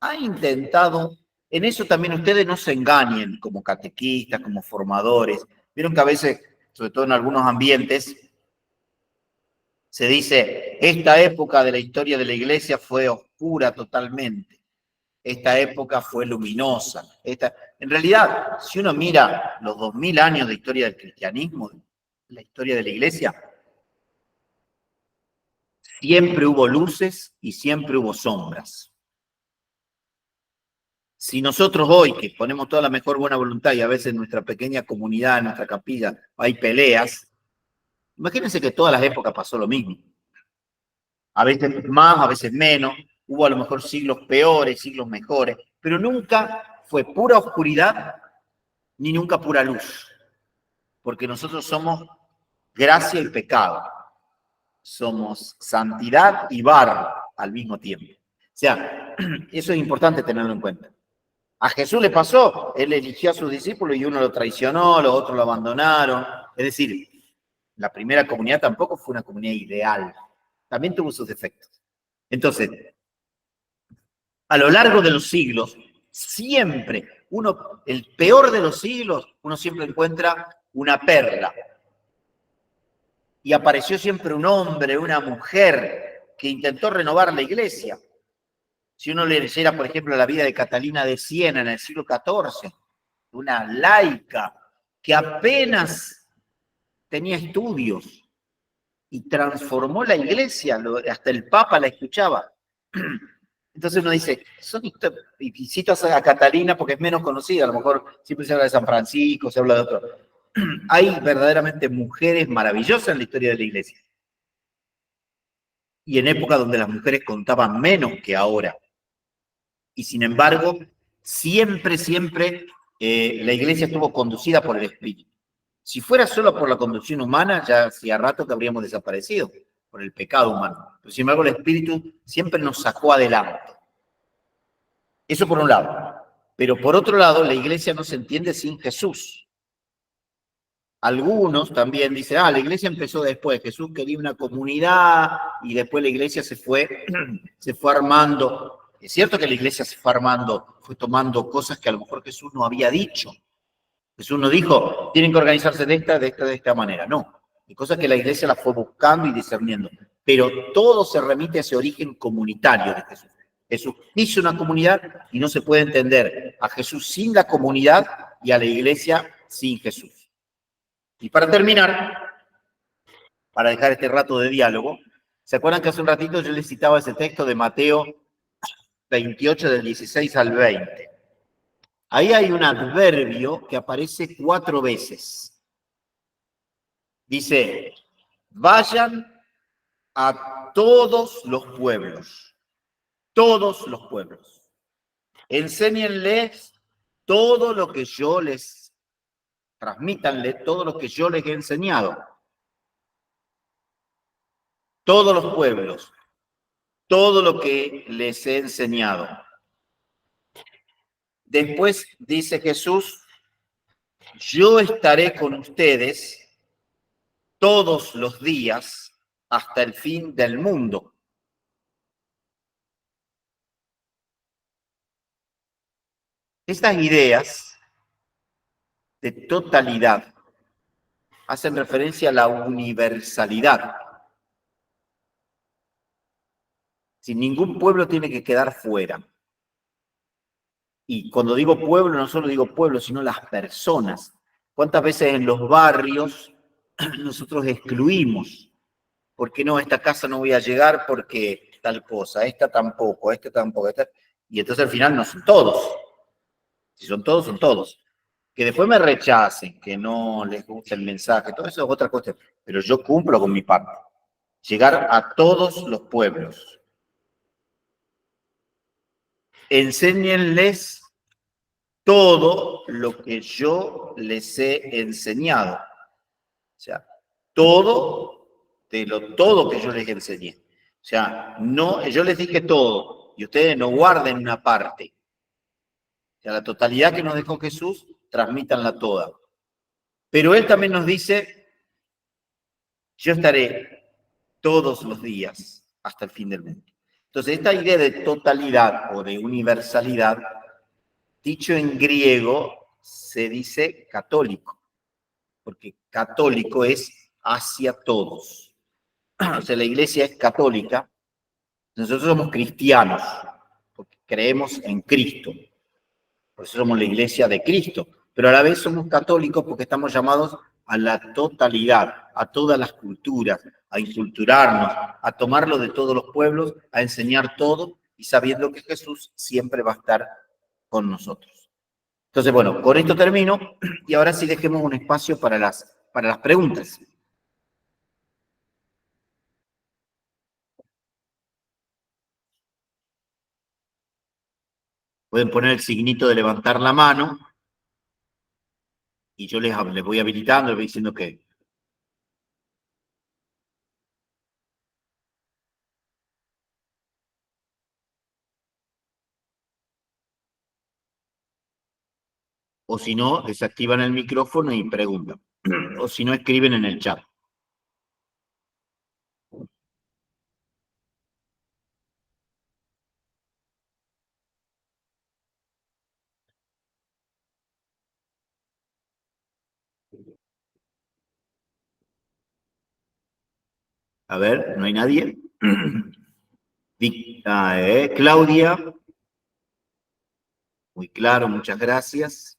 ha intentado, en eso también ustedes no se engañen como catequistas, como formadores. Vieron que a veces, sobre todo en algunos ambientes, se dice, esta época de la historia de la Iglesia fue oscura totalmente. Esta época fue luminosa. En realidad, si uno mira los 2000 años de historia del cristianismo, la historia de la Iglesia, siempre hubo luces y siempre hubo sombras. Si nosotros hoy, que ponemos toda la mejor buena voluntad y a veces en nuestra pequeña comunidad, en nuestra capilla, hay peleas, imagínense que todas las épocas pasó lo mismo. A veces más, a veces menos. Hubo a lo mejor siglos peores, siglos mejores, pero nunca fue pura oscuridad ni nunca pura luz. Porque nosotros somos gracia y pecado. Somos santidad y barro al mismo tiempo. O sea, eso es importante tenerlo en cuenta. A Jesús le pasó, él eligió a sus discípulos y uno lo traicionó, los otros lo abandonaron. Es decir, la primera comunidad tampoco fue una comunidad ideal. También tuvo sus defectos. Entonces, a lo largo de los siglos, siempre, el peor de los siglos, uno siempre encuentra una perla. Y apareció siempre un hombre, una mujer, que intentó renovar la iglesia. Si uno leyera, por ejemplo, la vida de Catalina de Siena en el siglo XIV, una laica que apenas tenía estudios, y transformó la iglesia, hasta el Papa la escuchaba. Entonces uno dice, y cito a Catalina porque es menos conocida, a lo mejor siempre se habla de San Francisco, se habla de otro. Hay verdaderamente mujeres maravillosas en la historia de la iglesia. Y en época donde las mujeres contaban menos que ahora. Y sin embargo, siempre la iglesia estuvo conducida por el Espíritu. Si fuera solo por la conducción humana, ya hacía rato que habríamos desaparecido por el pecado humano. Pero sin embargo, el Espíritu siempre nos sacó adelante. Eso por un lado. Pero por otro lado, la iglesia no se entiende sin Jesús. Algunos también dicen, la iglesia empezó después, Jesús quería una comunidad y después la iglesia se fue armando. Es cierto que la iglesia se fue armando, fue tomando cosas que a lo mejor Jesús no había dicho. Jesús no dijo, tienen que organizarse de esta manera. No, hay cosas que la iglesia las fue buscando y discerniendo. Pero todo se remite a ese origen comunitario de Jesús. Jesús hizo una comunidad y no se puede entender a Jesús sin la comunidad y a la iglesia sin Jesús. Y para terminar, para dejar este rato de diálogo, ¿se acuerdan que hace un ratito yo les citaba ese texto de Mateo 28 del 16 al 20? Ahí hay un adverbio que aparece 4 veces. Dice, vayan a todos los pueblos, enséñenles todo lo que yo les, transmítanle todo lo que yo les he enseñado. Todos los pueblos, todo lo que les he enseñado. Después dice Jesús, yo estaré con ustedes todos los días hasta el fin del mundo. Estas ideas de totalidad hacen referencia a la universalidad. Si ningún pueblo tiene que quedar fuera. Y cuando digo pueblo, no solo digo pueblo, sino las personas. ¿Cuántas veces en los barrios nosotros excluimos? ¿Por qué no? Esta casa no voy a llegar porque tal cosa, esta tampoco, esta. Y entonces al final no son todos. Si son todos, son todos. Que después me rechacen, que no les guste el mensaje, todo eso es otra cosa. Pero yo cumplo con mi parte. Llegar a todos los pueblos. Enséñenles todo lo que yo les he enseñado. O sea, todo que yo les enseñé. O sea, no, yo les dije todo y ustedes no guarden una parte. O sea, la totalidad que nos dejó Jesús, transmítanla toda. Pero Él también nos dice, yo estaré todos los días hasta el fin del mundo. Entonces, esta idea de totalidad o de universalidad, dicho en griego, se dice católico, porque católico es hacia todos. O sea, la iglesia es católica, nosotros somos cristianos, porque creemos en Cristo. Por eso somos la iglesia de Cristo, pero a la vez somos católicos porque estamos llamados a la totalidad, a todas las culturas, a inculturarnos, a tomarlo de todos los pueblos, a enseñar todo y sabiendo que Jesús siempre va a estar con nosotros. Entonces, bueno, con esto termino y ahora sí dejemos un espacio para las preguntas. Pueden poner el signito de levantar la mano y yo les voy habilitando, les voy diciendo que... O si no, desactivan el micrófono y preguntan. O si no, escriben en el chat. A ver, ¿no hay nadie? Claudia. Muy claro, muchas gracias.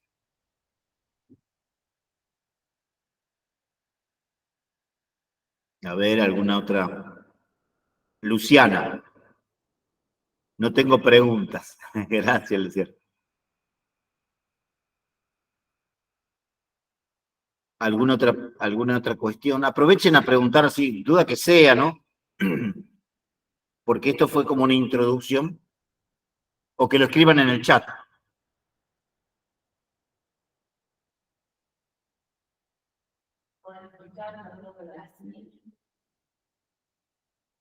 A ver, alguna otra. Luciana. No tengo preguntas. Gracias, Luciana. ¿Alguna otra cuestión? Aprovechen a preguntar, sin duda que sea, ¿no? Porque esto fue como una introducción. O que lo escriban en el chat.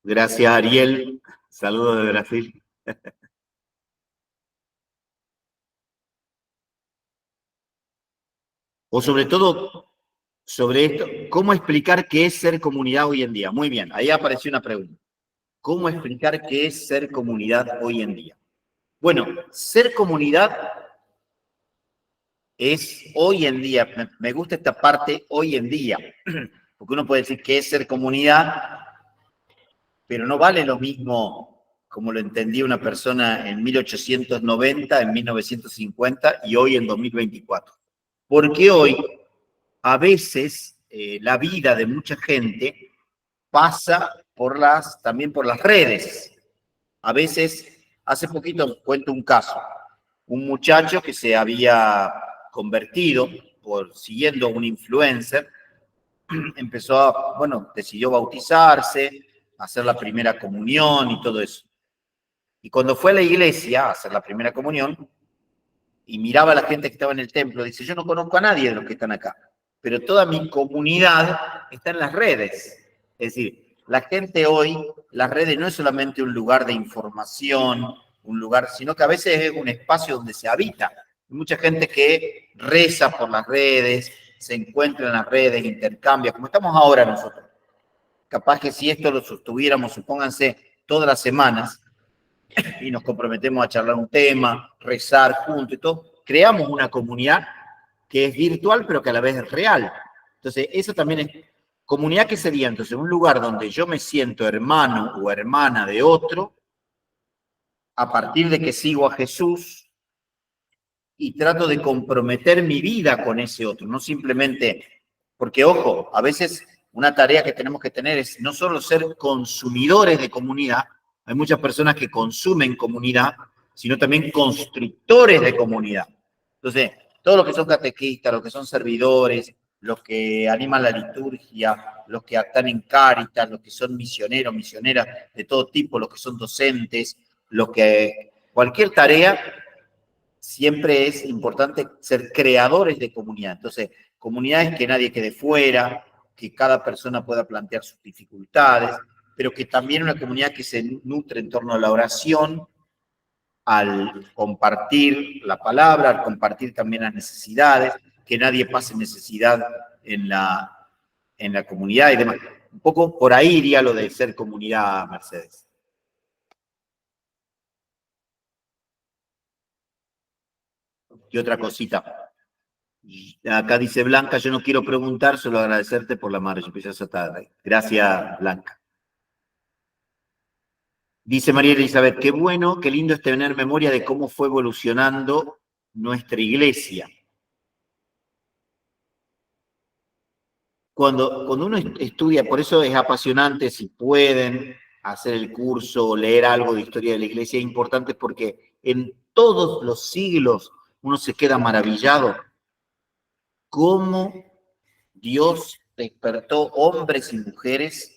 Gracias, Ariel. Saludos de Brasil. O sobre todo, sobre esto, ¿cómo explicar qué es ser comunidad hoy en día? Muy bien, ahí apareció una pregunta. ¿Cómo explicar qué es ser comunidad hoy en día? Bueno, ser comunidad es hoy en día, me gusta esta parte hoy en día, porque uno puede decir que es ser comunidad, pero no vale lo mismo como lo entendía una persona en 1890, en 1950 y hoy en 2024. Porque hoy, a veces, la vida de mucha gente pasa también por las redes. A veces, hace poquito cuento un caso, un muchacho que se había convertido siguiendo a un influencer, empezó decidió bautizarse, hacer la primera comunión y todo eso. Y cuando fue a la iglesia a hacer la primera comunión y miraba a la gente que estaba en el templo, dice, yo no conozco a nadie de los que están acá, pero toda mi comunidad está en las redes. Es decir, la gente hoy, las redes no es solamente un lugar de información, un lugar, sino que a veces es un espacio donde se habita. Hay mucha gente que reza por las redes, se encuentra en las redes, intercambia, como estamos ahora nosotros. Capaz que si esto lo sostuviéramos, supónganse, todas las semanas, y nos comprometemos a charlar un tema, rezar juntos y todo, creamos una comunidad que es virtual, pero que a la vez es real. Entonces, eso también es comunidad. ¿Qué sería? Entonces, un lugar donde yo me siento hermano o hermana de otro, a partir de que sigo a Jesús y trato de comprometer mi vida con ese otro, no simplemente, porque ojo, a veces una tarea que tenemos que tener es no solo ser consumidores de comunidad, hay muchas personas que consumen comunidad, sino también constructores de comunidad. Entonces, todos los que son catequistas, los que son servidores, los que animan la liturgia, los que están en Cáritas, los que son misioneros, misioneras de todo tipo, los que son docentes, los que cualquier tarea, siempre es importante ser creadores de comunidad. Entonces, comunidades que nadie quede fuera, que cada persona pueda plantear sus dificultades, pero que también una comunidad que se nutre en torno a la oración, al compartir la palabra, al compartir también las necesidades, que nadie pase necesidad en la comunidad y demás. Un poco por ahí iría lo de ser comunidad, Mercedes. Y otra cosita. Acá dice Blanca, yo no quiero preguntar, solo agradecerte por la marcha. Empieza esa tarde. Gracias, Blanca. Dice María Elizabeth, qué bueno, qué lindo es tener memoria de cómo fue evolucionando nuestra iglesia. Cuando uno estudia, por eso es apasionante, si pueden hacer el curso, leer algo de historia de la iglesia, es importante porque en todos los siglos uno se queda maravillado cómo Dios despertó hombres y mujeres,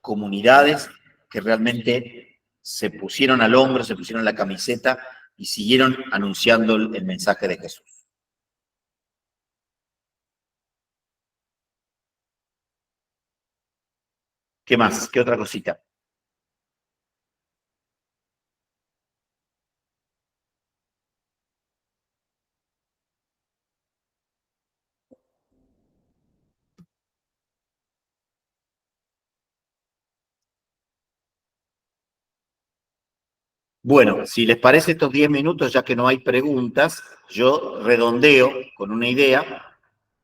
comunidades que realmente se pusieron al hombro, se pusieron la camiseta y siguieron anunciando el mensaje de Jesús. ¿Qué más? ¿Qué otra cosita? Bueno, si les parece estos 10 minutos, ya que no hay preguntas, yo redondeo con una idea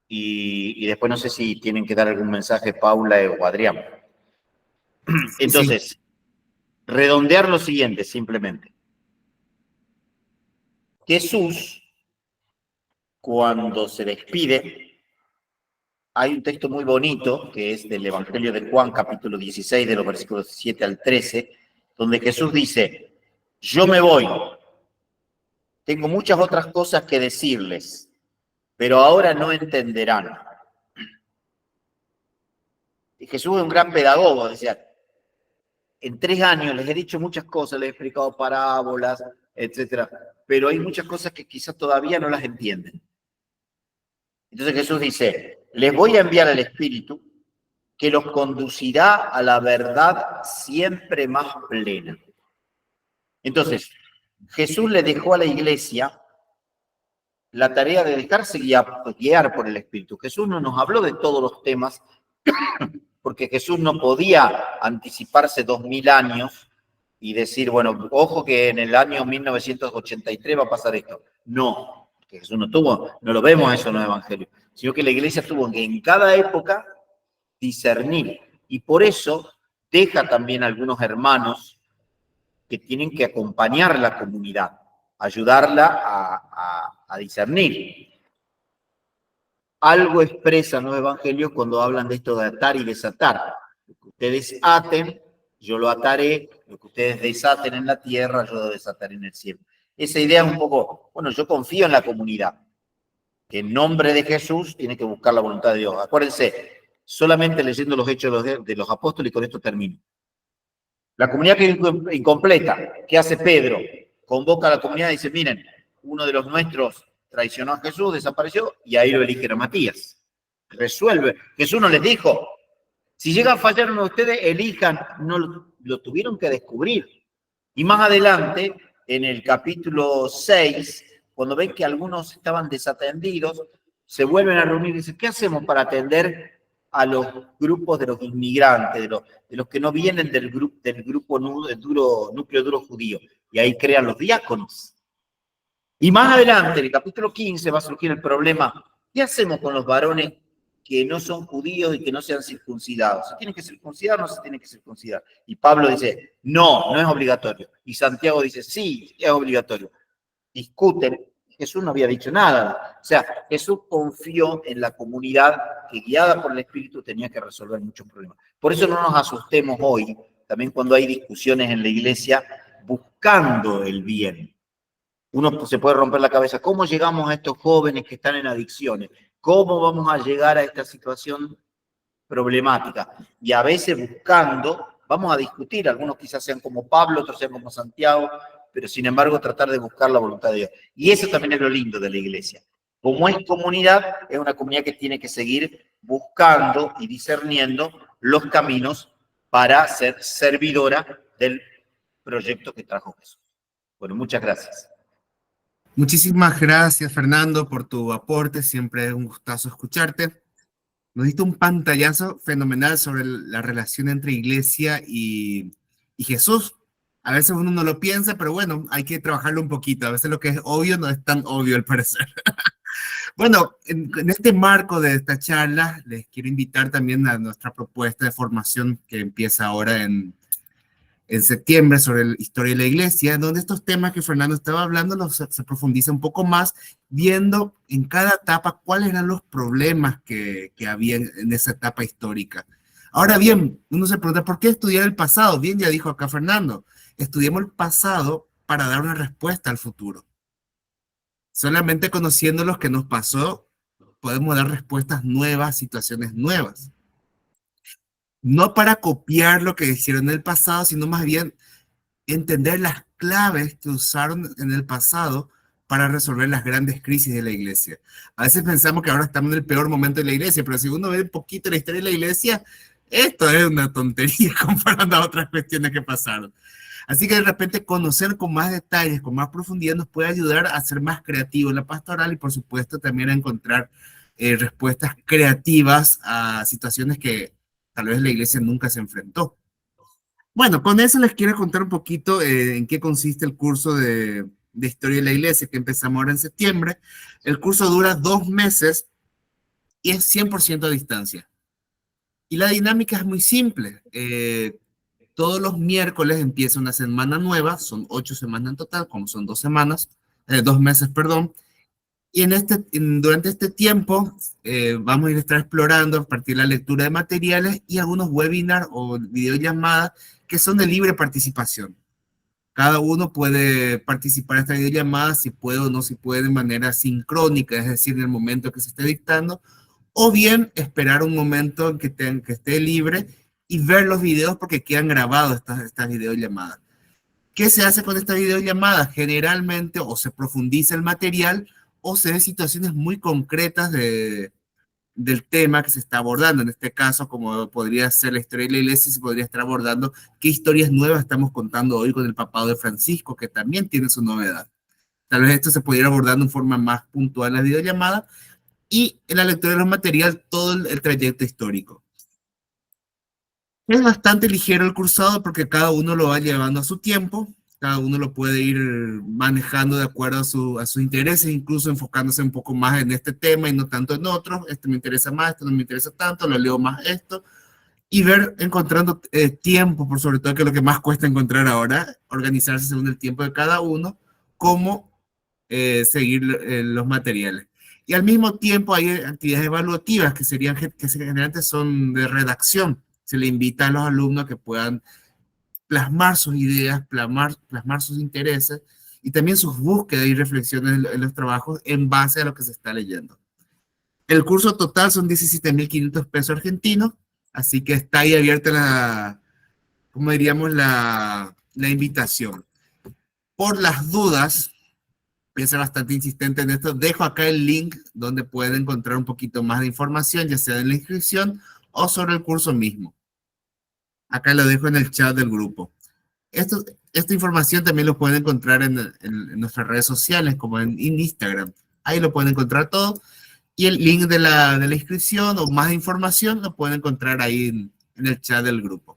y después no sé si tienen que dar algún mensaje Paula o Adrián. Entonces, redondear lo siguiente simplemente. Jesús, cuando se despide, hay un texto muy bonito que es del Evangelio de Juan, capítulo 16, de los versículos 7 al 13, donde Jesús dice, yo me voy, tengo muchas otras cosas que decirles, pero ahora no entenderán. Y Jesús es un gran pedagogo, decía, en 3 años les he dicho muchas cosas, les he explicado parábolas, etcétera, pero hay muchas cosas que quizás todavía no las entienden. Entonces Jesús dice, les voy a enviar al Espíritu que los conducirá a la verdad siempre más plena. Entonces, Jesús le dejó a la iglesia la tarea de dejarse guiar por el Espíritu. Jesús no nos habló de todos los temas, porque Jesús no podía anticiparse 2000 años y decir, bueno, ojo que en el año 1983 va a pasar esto. No, que Jesús no lo vemos eso en los evangelios, sino que la iglesia tuvo que en cada época discernir. Y por eso deja también a algunos hermanos que tienen que acompañar a la comunidad, ayudarla a discernir. Algo expresan los evangelios cuando hablan de esto de atar y desatar. Lo que ustedes aten, yo lo ataré, lo que ustedes desaten en la tierra, yo lo desataré en el cielo. Esa idea es un poco, bueno, yo confío en la comunidad, que en nombre de Jesús tiene que buscar la voluntad de Dios. Acuérdense, solamente leyendo los hechos de los apóstoles, y con esto termino. La comunidad que es incompleta, ¿qué hace Pedro? Convoca a la comunidad y dice, miren, uno de los nuestros traicionó a Jesús, desapareció, y ahí lo eligen a Matías. Resuelve. Jesús no les dijo, si llega a fallar uno de ustedes, elijan. No lo tuvieron que descubrir. Y más adelante, en el capítulo 6, cuando ven que algunos estaban desatendidos, se vuelven a reunir y dicen, ¿qué hacemos para atender a los grupos de los inmigrantes, de los que no vienen del grupo núcleo duro judío? Y ahí crean los diáconos. Y más adelante, en el capítulo 15, va a surgir el problema, ¿qué hacemos con los varones que no son judíos y que no sean circuncidados? ¿Se tienen que circuncidar o no se tienen que circuncidar? Y Pablo dice, no es obligatorio. Y Santiago dice, sí, es obligatorio. Discuten. Jesús no había dicho nada. O sea, Jesús confió en la comunidad que, guiada por el Espíritu, tenía que resolver muchos problemas. Por eso no nos asustemos hoy, también cuando hay discusiones en la iglesia, buscando el bien. Uno se puede romper la cabeza. ¿Cómo llegamos a estos jóvenes que están en adicciones? ¿Cómo vamos a llegar a esta situación problemática? Y a veces buscando, vamos a discutir, algunos quizás sean como Pablo, otros sean como Santiago, pero sin embargo tratar de buscar la voluntad de Dios. Y eso también es lo lindo de la iglesia. Como es comunidad, es una comunidad que tiene que seguir buscando y discerniendo los caminos para ser servidora del proyecto que trajo Jesús. Bueno, muchas gracias. Muchísimas gracias, Fernando, por tu aporte. Siempre es un gustazo escucharte. Nos diste un pantallazo fenomenal sobre la relación entre iglesia y Jesús. A veces uno no lo piensa, pero bueno, hay que trabajarlo un poquito. A veces lo que es obvio no es tan obvio al parecer. Bueno, en este marco de esta charla, les quiero invitar también a nuestra propuesta de formación que empieza ahora en septiembre sobre la historia de la iglesia, donde estos temas que Fernando estaba hablando se profundiza un poco más, viendo en cada etapa cuáles eran los problemas que había en esa etapa histórica. Ahora bien, uno se pregunta, ¿por qué estudiar el pasado? Bien, ya dijo acá Fernando, estudiemos el pasado para dar una respuesta al futuro. Solamente conociendo lo que nos pasó, podemos dar respuestas nuevas, situaciones nuevas. No para copiar lo que hicieron en el pasado, sino más bien entender las claves que usaron en el pasado para resolver las grandes crisis de la iglesia. A veces pensamos que ahora estamos en el peor momento de la iglesia, pero si uno ve un poquito la historia de la iglesia, esto es una tontería comparando a otras cuestiones que pasaron. Así que de repente conocer con más detalles, con más profundidad, nos puede ayudar a ser más creativos en la pastoral y por supuesto también a encontrar respuestas creativas a situaciones que tal vez la iglesia nunca se enfrentó. Bueno, con eso les quiero contar un poquito en qué consiste el curso de Historia de la Iglesia que empezamos ahora en septiembre. El curso dura 2 meses y es 100% a distancia. Y la dinámica es muy simple. Todos los miércoles empieza una semana nueva, son 8 semanas en total, como son 2 semanas, 2 meses, perdón. Y durante este tiempo vamos a ir a estar explorando a partir de la lectura de materiales y algunos webinars o videollamadas que son de libre participación. Cada uno puede participar en esta videollamada, si puede o no, si puede de manera sincrónica, es decir, en el momento que se esté dictando, o bien esperar un momento en que esté libre y ver los videos porque quedan grabados estas videollamadas. ¿Qué se hace con esta videollamada? Generalmente o se profundiza el material o se ve situaciones muy concretas del tema que se está abordando. En este caso, como podría ser la historia de la iglesia, se podría estar abordando qué historias nuevas estamos contando hoy con el papado de Francisco, que también tiene su novedad. Tal vez esto se pudiera abordar de forma más puntual en la videollamada y en la lectura de los materiales todo el trayecto histórico. Es bastante ligero el cursado porque cada uno lo va llevando a su tiempo, cada uno lo puede ir manejando de acuerdo a sus intereses, incluso enfocándose un poco más en este tema y no tanto en otros. Este me interesa más, este no me interesa tanto, lo leo más esto. Y ver, encontrando tiempo, por sobre todo, que es lo que más cuesta encontrar ahora, organizarse según el tiempo de cada uno, cómo seguir los materiales. Y al mismo tiempo hay actividades evaluativas que generalmente son de redacción. Se le invita a los alumnos a que puedan plasmar sus ideas, plasmar sus intereses y también sus búsquedas y reflexiones en los trabajos en base a lo que se está leyendo. El curso total son 17.500 pesos argentinos, así que está ahí abierta como diríamos, la invitación. Por las dudas, voy a ser bastante insistente en esto, dejo acá el link donde pueden encontrar un poquito más de información, ya sea en la inscripción o sobre el curso mismo. Acá lo dejo en el chat del grupo. Esta información también lo pueden encontrar en nuestras redes sociales, como en Instagram. Ahí lo pueden encontrar todo. Y el link de la inscripción o más información lo pueden encontrar ahí en el chat del grupo.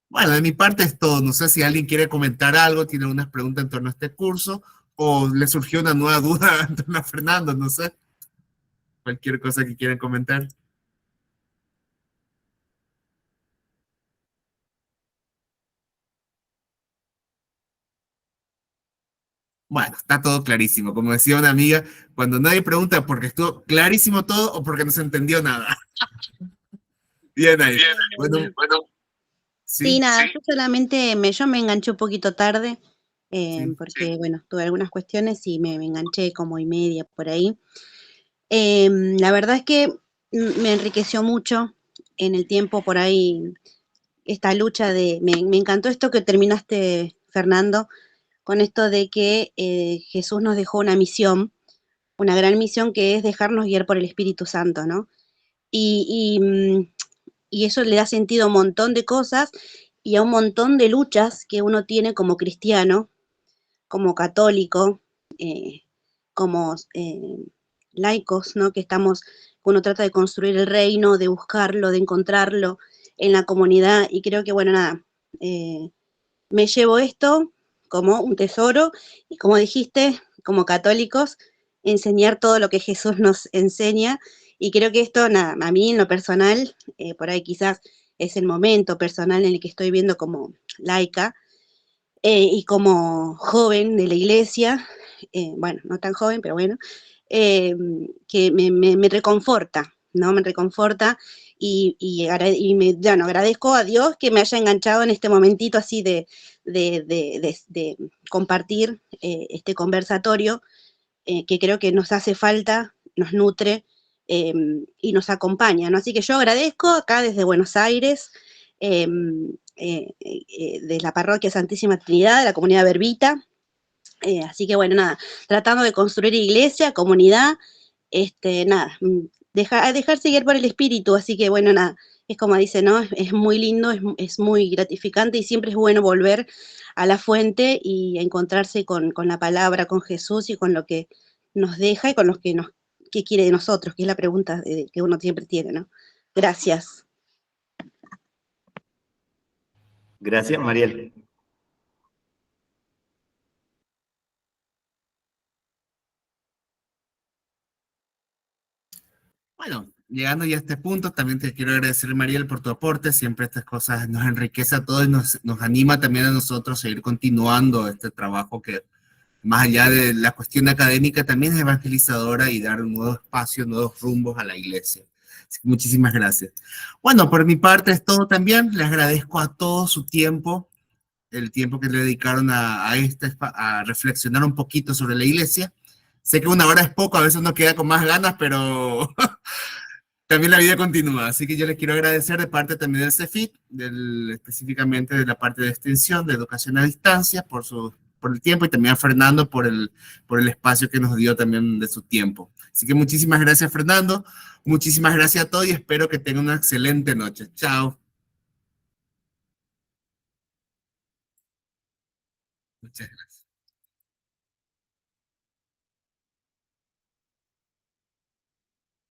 Bueno, de mi parte es todo. No sé si alguien quiere comentar algo, tiene unas preguntas en torno a este curso o le surgió una nueva duda en torno a Fernando, no sé. Cualquier cosa que quieran comentar. Bueno, está todo clarísimo. Como decía una amiga, cuando nadie pregunta porque estuvo clarísimo todo o porque no se entendió nada. Bien ahí. Bueno, Sí, sí, nada, yo solamente yo me enganché un poquito tarde, sí. porque, bueno, tuve algunas cuestiones y me enganché como y media por ahí. La verdad es que me enriqueció mucho en el tiempo por ahí esta lucha me encantó esto que terminaste, Fernando, con esto de que Jesús nos dejó una misión, una gran misión que es dejarnos guiar por el Espíritu Santo, ¿no? Y, y, mm, y eso le da sentido a un montón de cosas y a un montón de luchas que uno tiene como cristiano, como católico, eh, como laicos, ¿no? Que estamos, uno trata de construir el reino, de buscarlo, de encontrarlo en la comunidad y creo que, bueno, nada, eh, me llevo esto como un tesoro y como dijiste, como católicos, enseñar todo lo que Jesús nos enseña y creo que esto, nada, a mí en lo personal, por ahí quizás es el momento personal en el que estoy viendo como laica y como joven de la iglesia, bueno, no tan joven, pero bueno, eh, que me reconforta, ¿no? Me reconforta bueno, agradezco a Dios que me haya enganchado en este momentito así de compartir este conversatorio que creo que nos hace falta, nos nutre y nos acompaña, ¿no? Así que yo agradezco acá desde Buenos Aires, eh, de la parroquia Santísima Trinidad, de la comunidad Verbita. Así que bueno, nada, tratando de construir iglesia, comunidad, nada, dejarse guiar por el espíritu, así que bueno, nada, es como dice, ¿no? Es muy lindo, es muy gratificante y siempre es bueno volver a la fuente y encontrarse con la palabra, con Jesús y con lo que nos deja y con lo que que quiere de nosotros, que es la pregunta que uno siempre tiene, ¿no? Gracias. Gracias, Mariel. Bueno, llegando ya a este punto, también te quiero agradecer, Mariel, por tu aporte. Siempre estas cosas nos enriquece a todos y nos anima también a nosotros a seguir continuando este trabajo que más allá de la cuestión académica, también es evangelizadora y dar un nuevo espacio, nuevos rumbos a la iglesia. Así que muchísimas gracias. Bueno, por mi parte es todo también. Les agradezco a todos su tiempo, el tiempo que le dedicaron a reflexionar un poquito sobre la iglesia. Sé que una hora es poco, a veces uno queda con más ganas, pero también la vida continúa. Así que yo les quiero agradecer de parte también del CEFIT, específicamente de la parte de extensión de educación a distancia, por el tiempo, y también a Fernando por el espacio que nos dio también de su tiempo. Así que muchísimas gracias, Fernando. Muchísimas gracias a todos y espero que tengan una excelente noche. Chao. Muchas gracias.